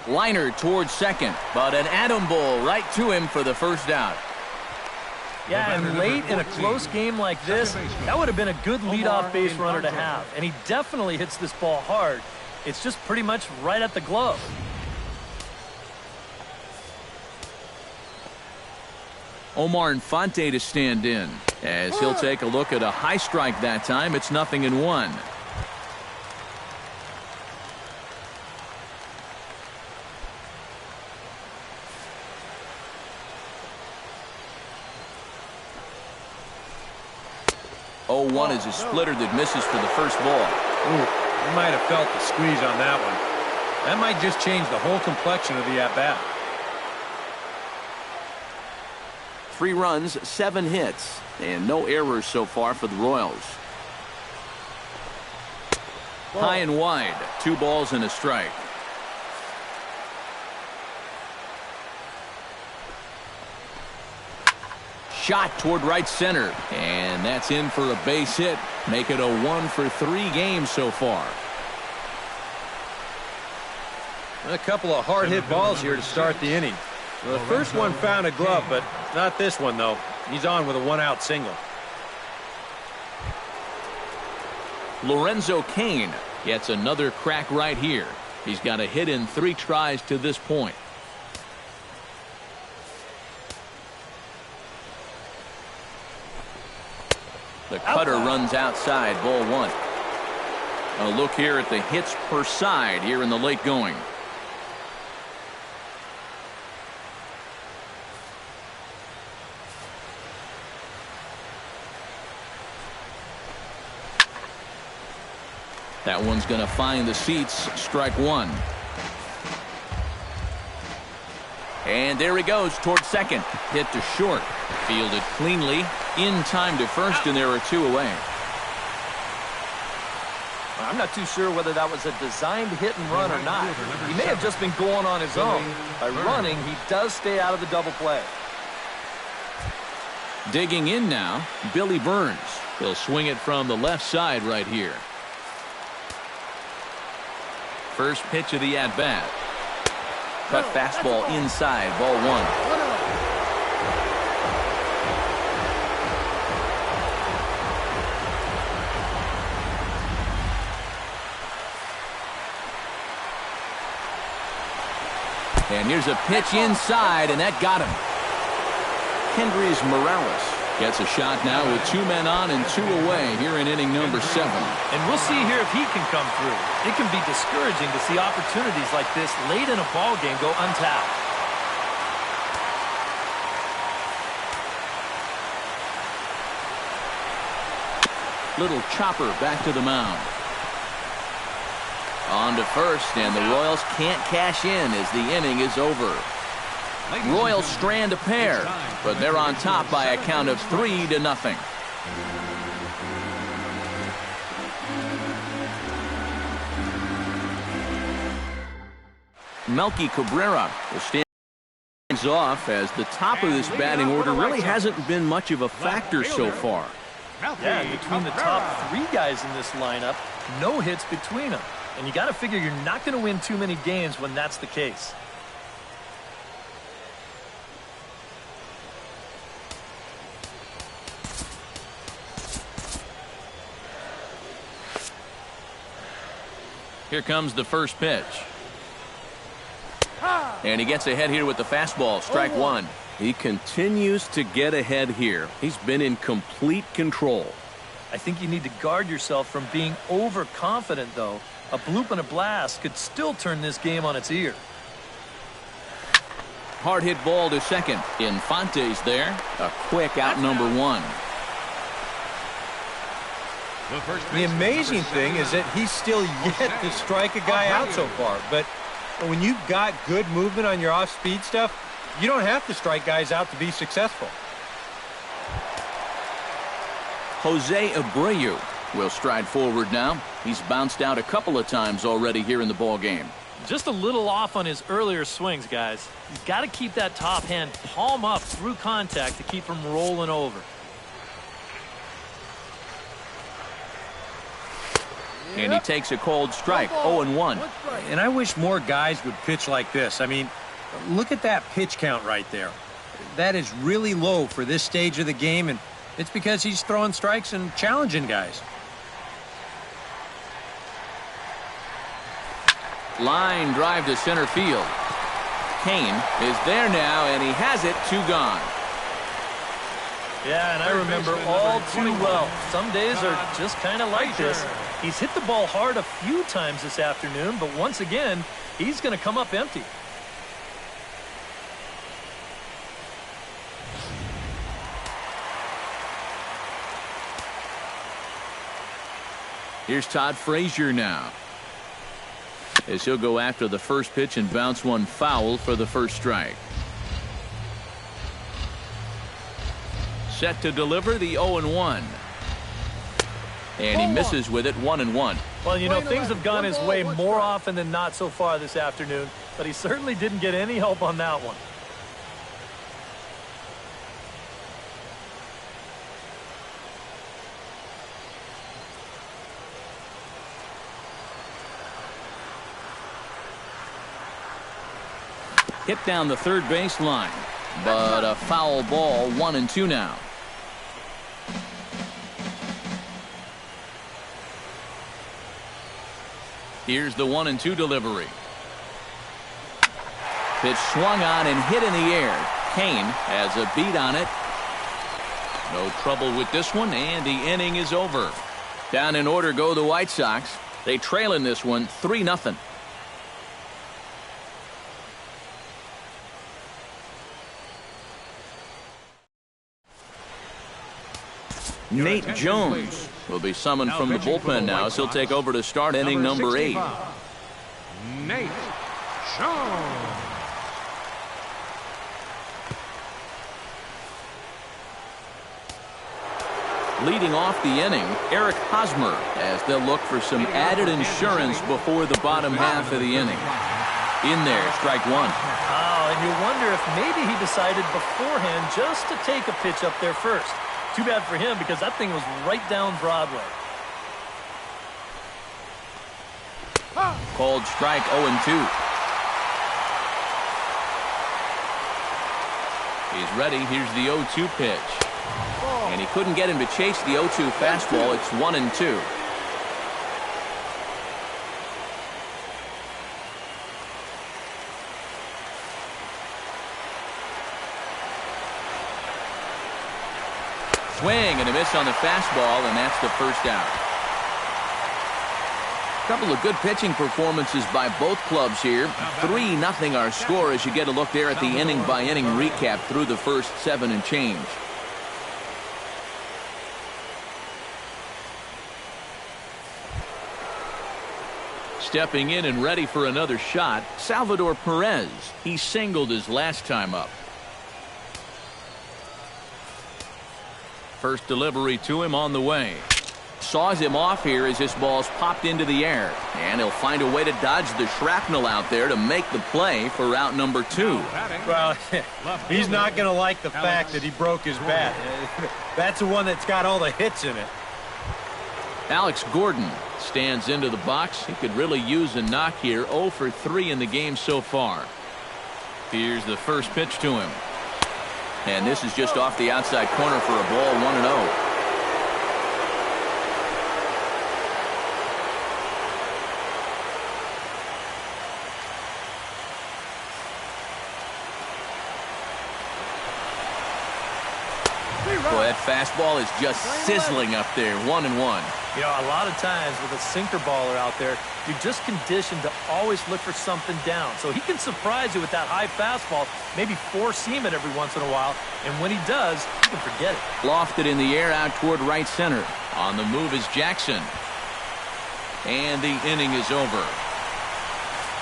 Liner towards second, but an atom ball right to him for the first out. Yeah, and late in a close game like this, that would have been a good leadoff base runner to have. And he definitely hits this ball hard. It's just pretty much right at the glove. Omar Infante to stand in as he'll take a look at a high strike that time. It's 0-1. One is a splitter that misses for the first ball. Ooh, you might have felt the squeeze on that one. That might just change the whole complexion of the at-bat. 3 runs, 7 hits, and no errors so far for the Royals. High and wide, 2 balls and a strike. Shot toward right center, and that's in for a base hit. Make it a 1-for-3 game so far. A couple of hard-hit balls here to start the inning. Well, the first one found a glove, but not this one, though. He's on with a 1-out single. Lorenzo Cain gets another crack right here. He's got a hit in 3 tries to this point. The cutter runs outside, ball 1. A look here at the hits per side here in the late going. That one's going to find the seats. Strike 1. And there he goes towards second. Hit to short. Fielded cleanly. In time to first, and there are 2 away. I'm not too sure whether that was a designed hit and run or not. He may have just been going on his own. By running, he does stay out of the double play. Digging in now, Billy Burns. He'll swing it from the left side right here. First pitch of the at-bat. Cut fastball inside, ball 1. And here's a pitch inside, and that got him. Kendrys Morales gets a shot now with 2 men on and 2 away here in inning number 7. And we'll see here if he can come through. It can be discouraging to see opportunities like this late in a ball game go untapped. Little chopper back to the mound. On to first, and the Royals can't cash in as the inning is over. Royals strand a pair, but they're on top by a count of 3-0. Melky Cabrera will stand things off as the top of this batting order really hasn't been much of a factor so far. Yeah, between the top 3 guys in this lineup, no hits between them. And you got to figure you're not going to win too many games when that's the case. Here comes the first pitch. And he gets ahead here with the fastball, strike 1. He continues to get ahead here. He's been in complete control. I think you need to guard yourself from being overconfident, though. A bloop and a blast could still turn this game on its ear. Hard hit ball to second. Infante's there. A quick out, number 1. The amazing thing is that he's still yet to strike a guy out so far. But when you've got good movement on your off-speed stuff, you don't have to strike guys out to be successful. Jose Abreu will stride forward now. He's bounced out a couple of times already here in the ball game. Just a little off on his earlier swings, guys. You've got to keep that top hand palm up through contact to keep him rolling over. And he takes a cold strike, 0-1. And I wish more guys would pitch like this. I mean, look at that pitch count right there. That is really low for this stage of the game, and it's because he's throwing strikes and challenging guys. Line drive to center field. Cain is there now, and he has it, 2 gone. Yeah, and I remember all too well. Some days are just kind of like this. He's hit the ball hard a few times this afternoon, but once again, he's going to come up empty. Here's Todd Frazier now, as he'll go after the first pitch and bounce one foul for the first strike. set to deliver the 0-1. And he misses with it, 1-1. Well, you know, things have gone his way more often than not so far this afternoon, but he certainly didn't get any help on that one. Hit down the third base line, but a foul ball, 1-2 now. Here's the 1-2 delivery. Pitch swung on and hit in the air. Kane has a beat on it. No trouble with this one, and the inning is over. Down in order go the White Sox. They trail in this one 3-0. Nate Jones will be summoned from the bullpen now, as he'll take over to start inning number 8. Nate Jones. Leading off the inning, Eric Hosmer, as they'll look for some added insurance before the bottom half of the inning. In there, strike one. Oh, and you wonder if maybe he decided beforehand just to take a pitch up there first. Too bad for him, because that thing was right down Broadway. Called strike 0-2. He's ready. Here's the 0-2 pitch. And he couldn't get him to chase the 0-2 fastball. It's 1-2. Swing and a miss on the fastball, and that's the first out. A couple of good pitching performances by both clubs here. 3-0 our score as you get a look there at the inning-by-inning recap through the first 7 and change. Stepping in and ready for another shot, Salvador Perez. He singled his last time up. First delivery to him on the way. Saws him off here as this ball's popped into the air. And he'll find a way to dodge the shrapnel out there to make the play for route number 2. Well, he's not going to like the fact that he broke his bat. That's the one that's got all the hits in it. Alex Gordon stands into the box. He could really use a knock here. 0 for 3 in the game so far. Here's the first pitch to him. And this is just off the outside corner for a ball, 1-0. Boy, that fastball is just sizzling up there, 1-1. You know, a lot of times with a sinker baller out there, you're just conditioned to always look for something down. So he can surprise you with that high fastball, maybe four-seam it every once in a while, and when he does, you can forget it. Lofted in the air out toward right center. On the move is Jackson. And the inning is over.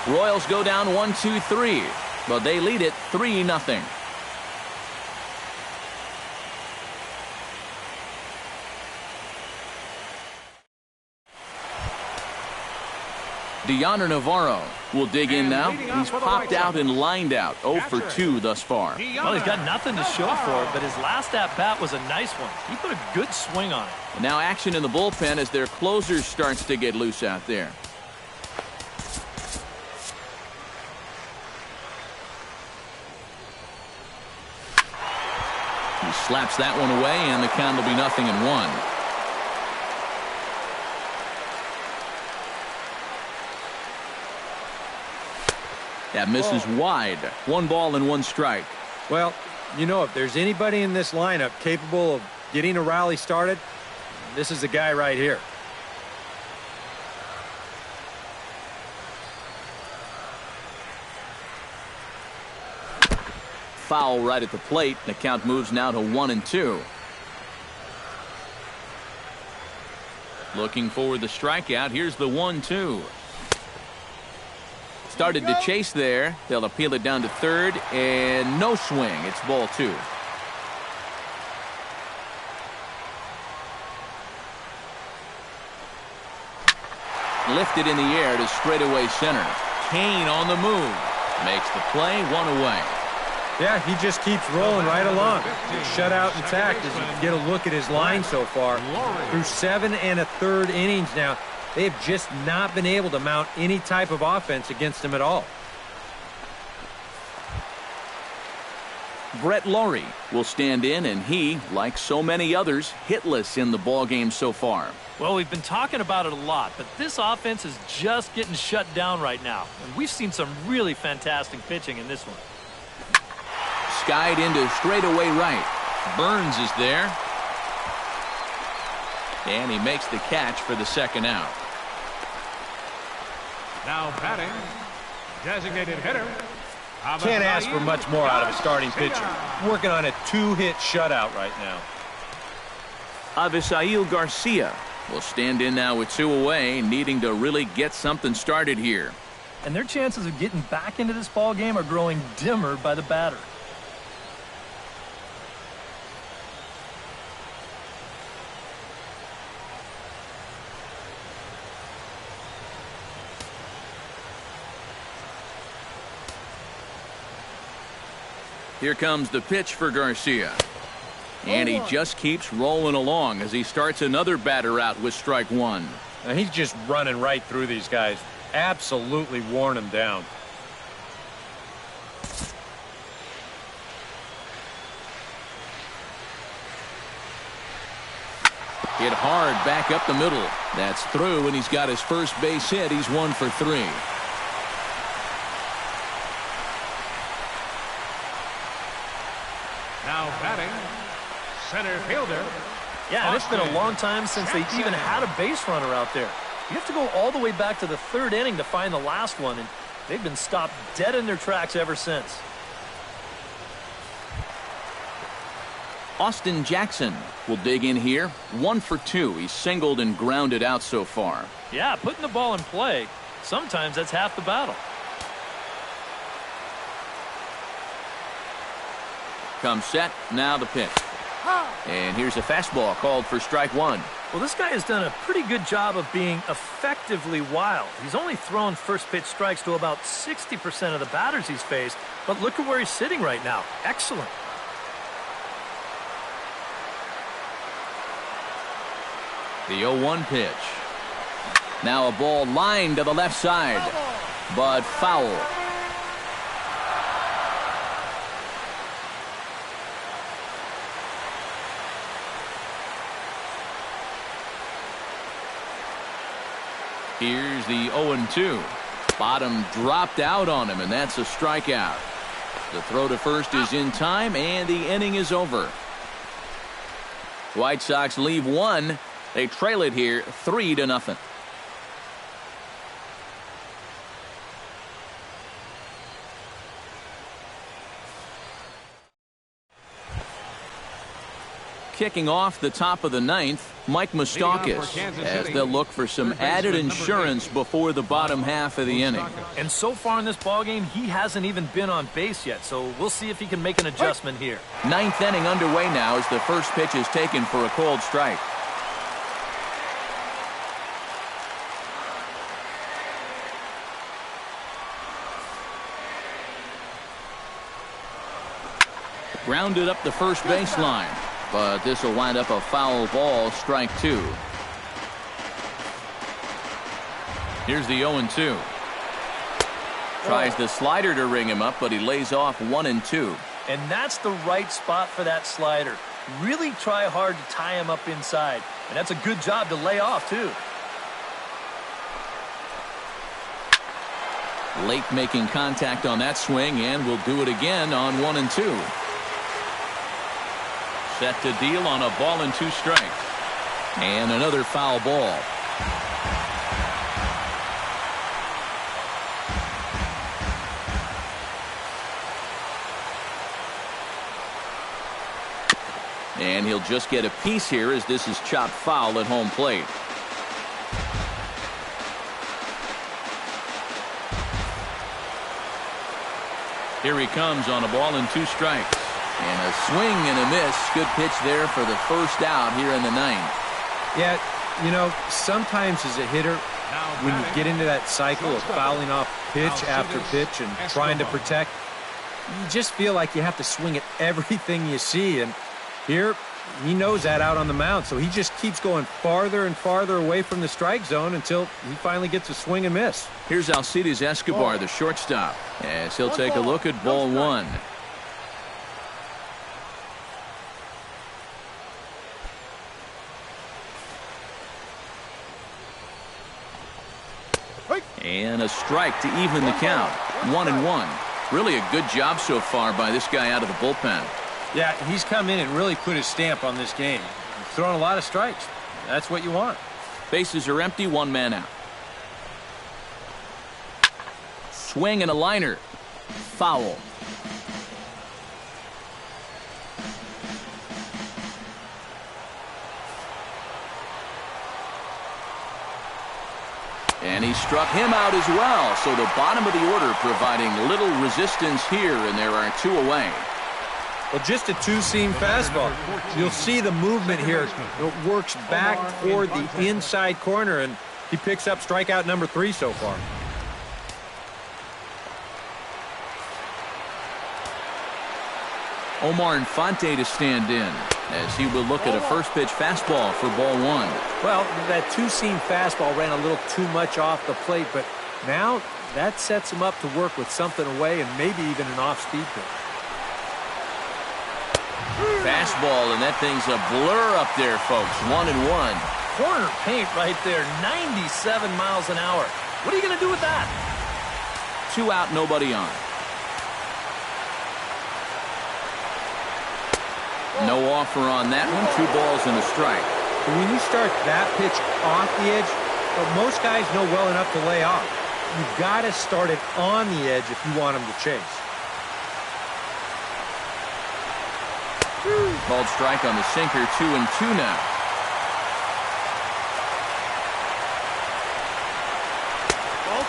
Royals go down 1-2-3, but they lead it 3-0. Deoner Navarro will dig in now. He's popped out and lined out. 0 for 2 thus far. Well, he's got nothing to show for it, but his last at-bat was a nice one. He put a good swing on it. And now action in the bullpen as their closer starts to get loose out there. He slaps that one away, and the count will be 0-1. That misses wide. 1 ball and 1 strike. Well, you know, if there's anybody in this lineup capable of getting a rally started, this is the guy right here. Foul right at the plate. The count moves now to 1-2. Looking for the strikeout. Here's the 1-2. Started to chase there. They'll appeal it down to third, and no swing. It's ball 2. lifted in the air to straightaway center. Kane on the move. Makes the play, 1 away. Yeah, he just keeps rolling right along. Shutout intact as you get a look at his line so far. Through 7 1/3 innings now, they have just not been able to mount any type of offense against him at all. Brett Laurie will stand in, and he, like so many others, hitless in the ballgame so far. Well, we've been talking about it a lot, but this offense is just getting shut down right now. And we've seen some really fantastic pitching in this one. Skied into straightaway right. Burns is there. And he makes the catch for the second out. Now batting, designated hitter. Can't ask for much more out of a starting pitcher. Working on a 2-hit shutout right now. Avisail Garcia will stand in now with 2 away, needing to really get something started here. And their chances of getting back into this ball game are growing dimmer by the batter. Here comes the pitch for Garcia. And he just keeps rolling along as he starts another batter out with strike 1. Now he's just running right through these guys. Absolutely worn them down. Hit hard back up the middle. That's through, and he's got his first base hit. He's 1 for 3. Now batting, center fielder. Yeah, and it's been a long time since they even had a base runner out there. You have to go all the way back to the 3rd inning to find the last one, and they've been stopped dead in their tracks ever since. Austin Jackson will dig in here. 1 for 2. He's singled and grounded out so far. Yeah, putting the ball in play, sometimes that's half the battle. Comes set, now the pitch. And here's a fastball called for strike 1. Well, this guy has done a pretty good job of being effectively wild. He's only thrown first pitch strikes to about 60% of the batters he's faced, but look at where he's sitting right now. Excellent. The 0-1 pitch. Now a ball lined to the left side, but foul. Here's the 0-2. Bottom dropped out on him, and that's a strikeout. The throw to first is in time, and the inning is over. White Sox leave 1. They trail it here 3-0. Kicking off the top of the 9th, Mike Moustakas, as they'll look for some added insurance before the bottom half of the inning. And so far in this ballgame, he hasn't even been on base yet, so we'll see if he can make an adjustment here. 9th inning underway now as the first pitch is taken for a called strike. Grounded up the first baseline, but this will wind up a foul ball, strike 2. Here's the 0-2. Tries the slider to ring him up, but he lays off 1-2. And that's the right spot for that slider. Really try hard to tie him up inside, and that's a good job to lay off, too. Late making contact on that swing, and will do it again on 1-2. Set to deal on a ball and 2 strikes. And another foul ball. And he'll just get a piece here as this is chopped foul at home plate. Here he comes on a ball and 2 strikes. And a swing and a miss. Good pitch there for the first out here in the 9th. Yeah, you know, sometimes as a hitter, when you get into that cycle of fouling off pitch after pitch and trying to protect, you just feel like you have to swing at everything you see. And here, he knows that out on the mound, so he just keeps going farther and farther away from the strike zone until he finally gets a swing and miss. Here's Alcides Escobar, the shortstop, as he'll take a look at ball one. And a strike to even the count. 1-1. Really a good job so far by this guy out of the bullpen. Yeah, he's come in and really put his stamp on this game. He's thrown a lot of strikes. That's what you want. Bases are empty, one man out. Swing and a liner. Foul. And he struck him out as well. So the bottom of the order providing little resistance here, and there are two away. Well, just a two-seam fastball. You'll see the movement here. It works back toward the inside corner, and he picks up strikeout number 3 so far. Omar Infante to stand in as he will look at a first pitch fastball for ball one. Well, that two-seam fastball ran a little too much off the plate, but now that sets him up to work with something away and maybe even an off-speed pitch. Fastball, and that thing's a blur up there, folks. 1-1. Corner paint right there, 97 miles an hour. What are you going to do with that? 2 out, nobody on. No offer on that one. 2 balls and a strike. When you start that pitch off the edge, most guys know well enough to lay off. You've got to start it on the edge if you want them to chase. Called strike on the sinker. 2-2 now.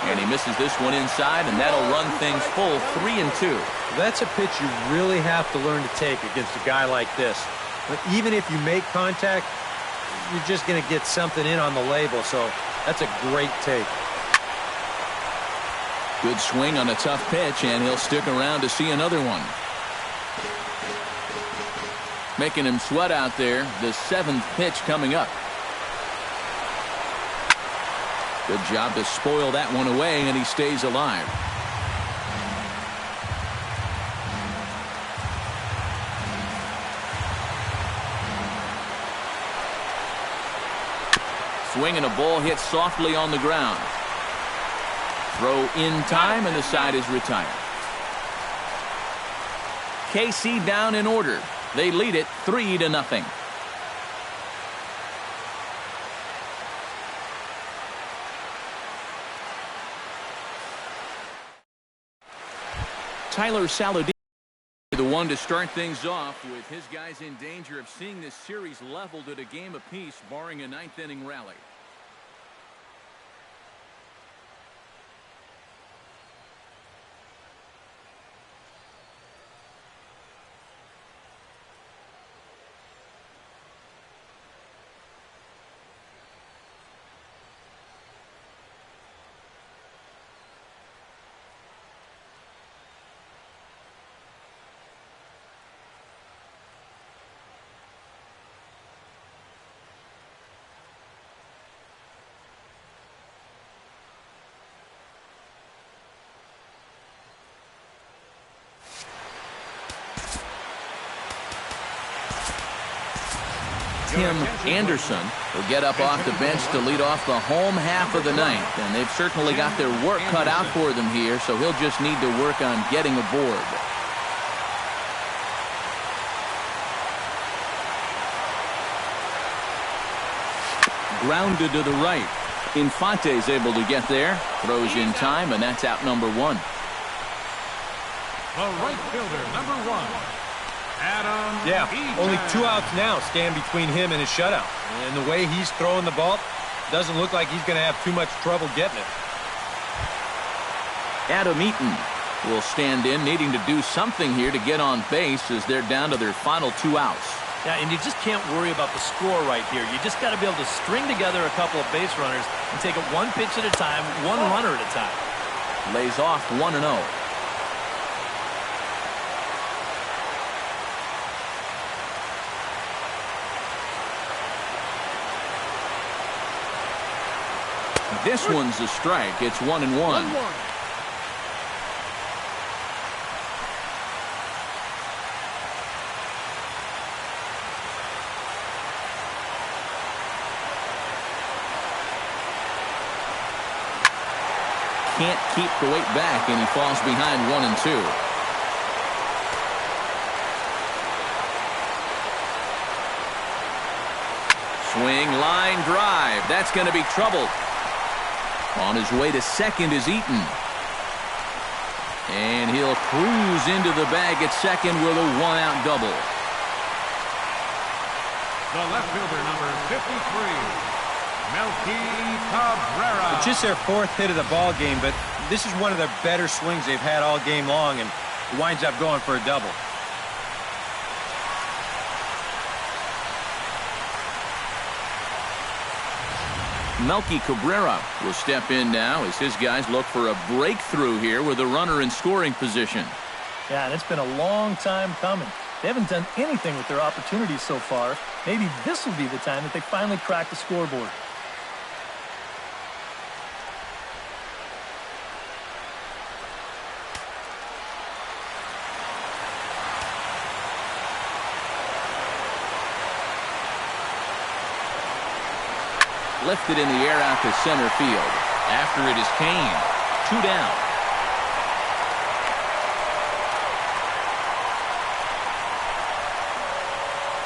And he misses this one inside, and that'll run things full. 3-2. That's a pitch you really have to learn to take against a guy like this. But even if you make contact, you're just going to get something in on the label, so that's a great take. Good swing on a tough pitch, and he'll stick around to see another one. Making him sweat out there. The 7th pitch coming up. Good job to spoil that one away, and he stays alive. Swing and a ball hit softly on the ground. Throw in time, and the side is retired. KC down in order. They lead it 3-0. Tyler Saladin, the one to start things off, with his guys in danger of seeing this series leveled at a game apiece, barring a 9th-inning rally. Tim Anderson will get up off the bench to lead off the home half of the 9th, and they've certainly got their work cut out for them here, so he'll just need to work on getting aboard. Grounded to the right. Infante's able to get there, throws in time, and that's out number 1. The right fielder, number 1. Yeah, only 2 outs now stand between him and his shutout. And the way he's throwing the ball, doesn't look like he's going to have too much trouble getting it. Adam Eaton will stand in, needing to do something here to get on base as they're down to their final 2 outs. Yeah, and you just can't worry about the score right here. You just got to be able to string together a couple of base runners and take it one pitch at a time, one runner at a time. Lays off 1-0. This one's a strike. It's 1-1. Can't keep the weight back, and he falls behind 1-2. Swing, line drive. That's going to be trouble. On his way to second is Eaton. And he'll cruise into the bag at second with a one-out double. The left fielder, number 53, Melky Cabrera. It's just their fourth hit of the ball game, but this is one of the better swings they've had all game long, and winds up going for a double. Melky Cabrera will step in now as his guys look for a breakthrough here with a runner in scoring position. Yeah, and it's been a long time coming. They haven't done anything with their opportunities so far. Maybe this will be the time that they finally crack the scoreboard. Lifted in the air out to center field. After it is Kane. 2 down.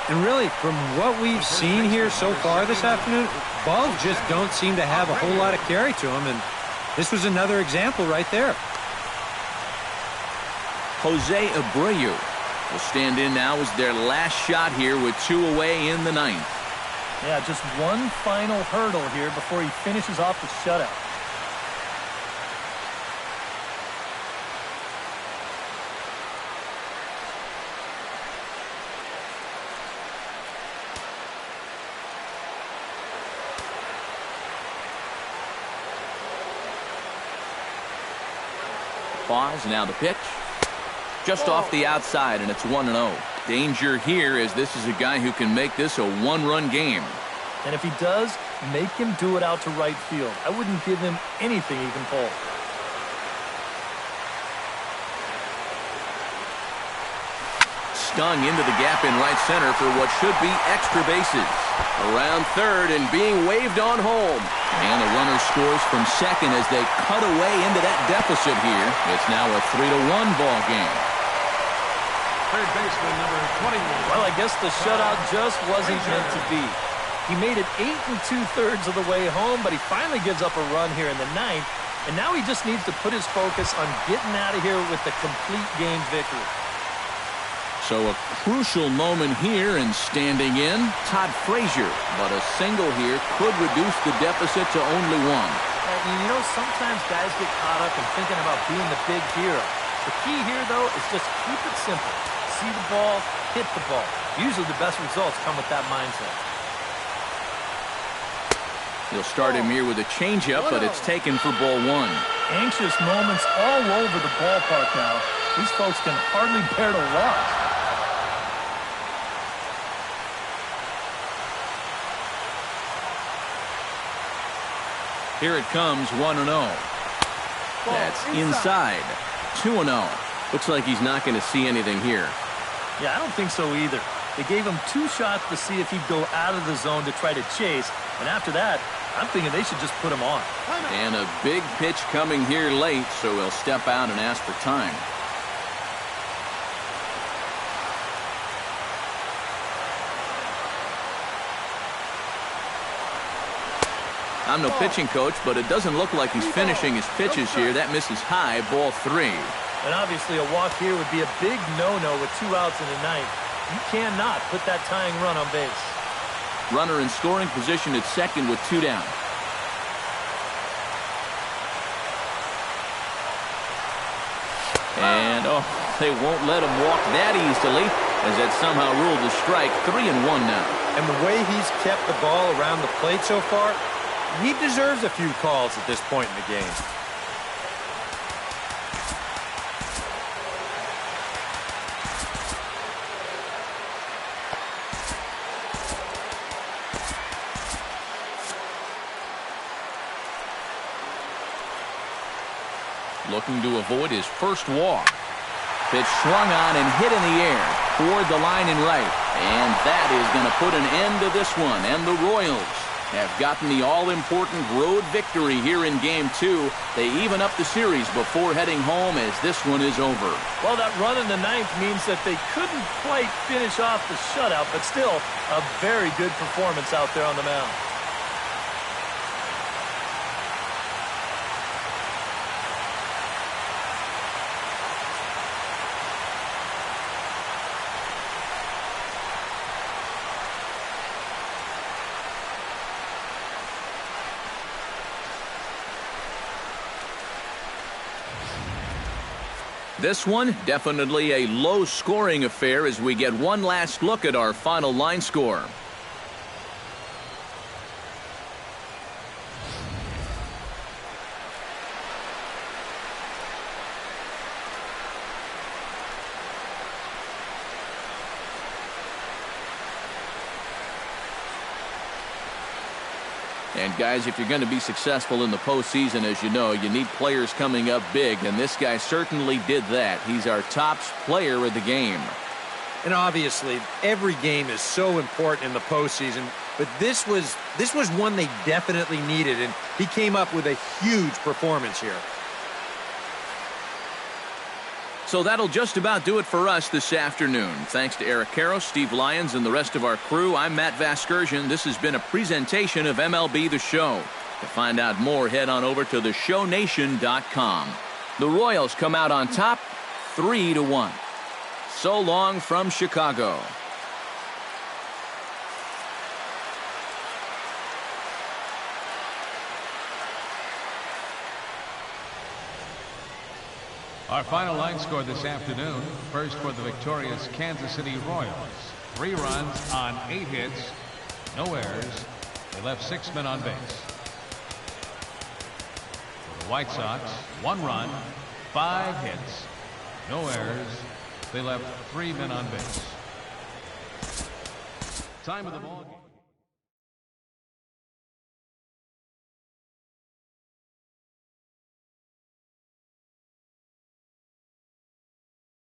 And really, from what we've seen here so far this afternoon, balls just don't seem to have a whole lot of carry to them, and this was another example right there. Jose Abreu will stand in now as their last shot here with 2 away in the 9th. Yeah, just one final hurdle here before he finishes off the shutout. Pause, now the pitch. Just off the outside, and it's 1-0. Danger here, as this is a guy who can make this a one-run game. And if he does, make him do it out to right field. I wouldn't give him anything he can pull. Stung into the gap in right center for what should be extra bases. Around third and being waved on home. And the runner scores from second as they cut away into that deficit here. It's now a 3-1 ball game. Third baseman, number 21. Well, I guess the shutout just wasn't meant to be. He made it 8 2/3 of the way home, but he finally gives up a run here in the 9th. And now he just needs to put his focus on getting out of here with the complete game victory. So a crucial moment here, and standing in, Todd Frazier. But a single here could reduce the deficit to only 1. And you know, sometimes guys get caught up in thinking about being the big hero. The key here, though, is just keep it simple. See the ball, hit the ball. Usually the best results come with that mindset. He'll start him here with a changeup, but it's taken for ball 1. Anxious moments all over the ballpark now. These folks can hardly bear to watch. Here it comes, 1-0. That's inside. 2-0. Looks like he's not going to see anything here. Yeah, I don't think so either. They gave him 2 shots to see if he'd go out of the zone to try to chase. And after that, I'm thinking they should just put him on. And a big pitch coming here late, so he'll step out and ask for time. I'm no pitching coach, but it doesn't look like he's finishing his pitches here. That misses high, ball 3. And obviously a walk here would be a big no-no with 2 outs in the 9th. You cannot put that tying run on base. Runner in scoring position at second with 2 down. And, oh, they won't let him walk that easily. as that somehow ruled the strike. 3-1 now. And the way he's kept the ball around the plate so far, he deserves a few calls at this point in the game. Looking to avoid his first walk. Pitch swung on and hit in the air toward the line and right. And that is going to put an end to this one. And the Royals have gotten the all-important road victory here in Game 2. They even up the series before heading home as this one is over. Well, that run in the ninth means that they couldn't quite finish off the shutout, but still a very good performance out there on the mound. This one, definitely a low-scoring affair as we get one last look at our final line score. And guys, if you're going to be successful in the postseason, as you know, you need players coming up big, and this guy certainly did that. He's our top player of the game. And obviously, every game is so important in the postseason, but this was one they definitely needed, and he came up with a huge performance here. So that'll just about do it for us this afternoon. Thanks to Eric Karros, Steve Lyons, and the rest of our crew. I'm Matt Vasgersian. This has been a presentation of MLB The Show. To find out more, head on over to theshownation.com. The Royals come out on top 3-1. So long from Chicago. Our final line score this afternoon. First for the victorious Kansas City Royals. 3 runs on 8 hits. No errors. They left 6 men on base. For the White Sox, 1 run, 5 hits. No errors. They left 3 men on base. Time of the ball game.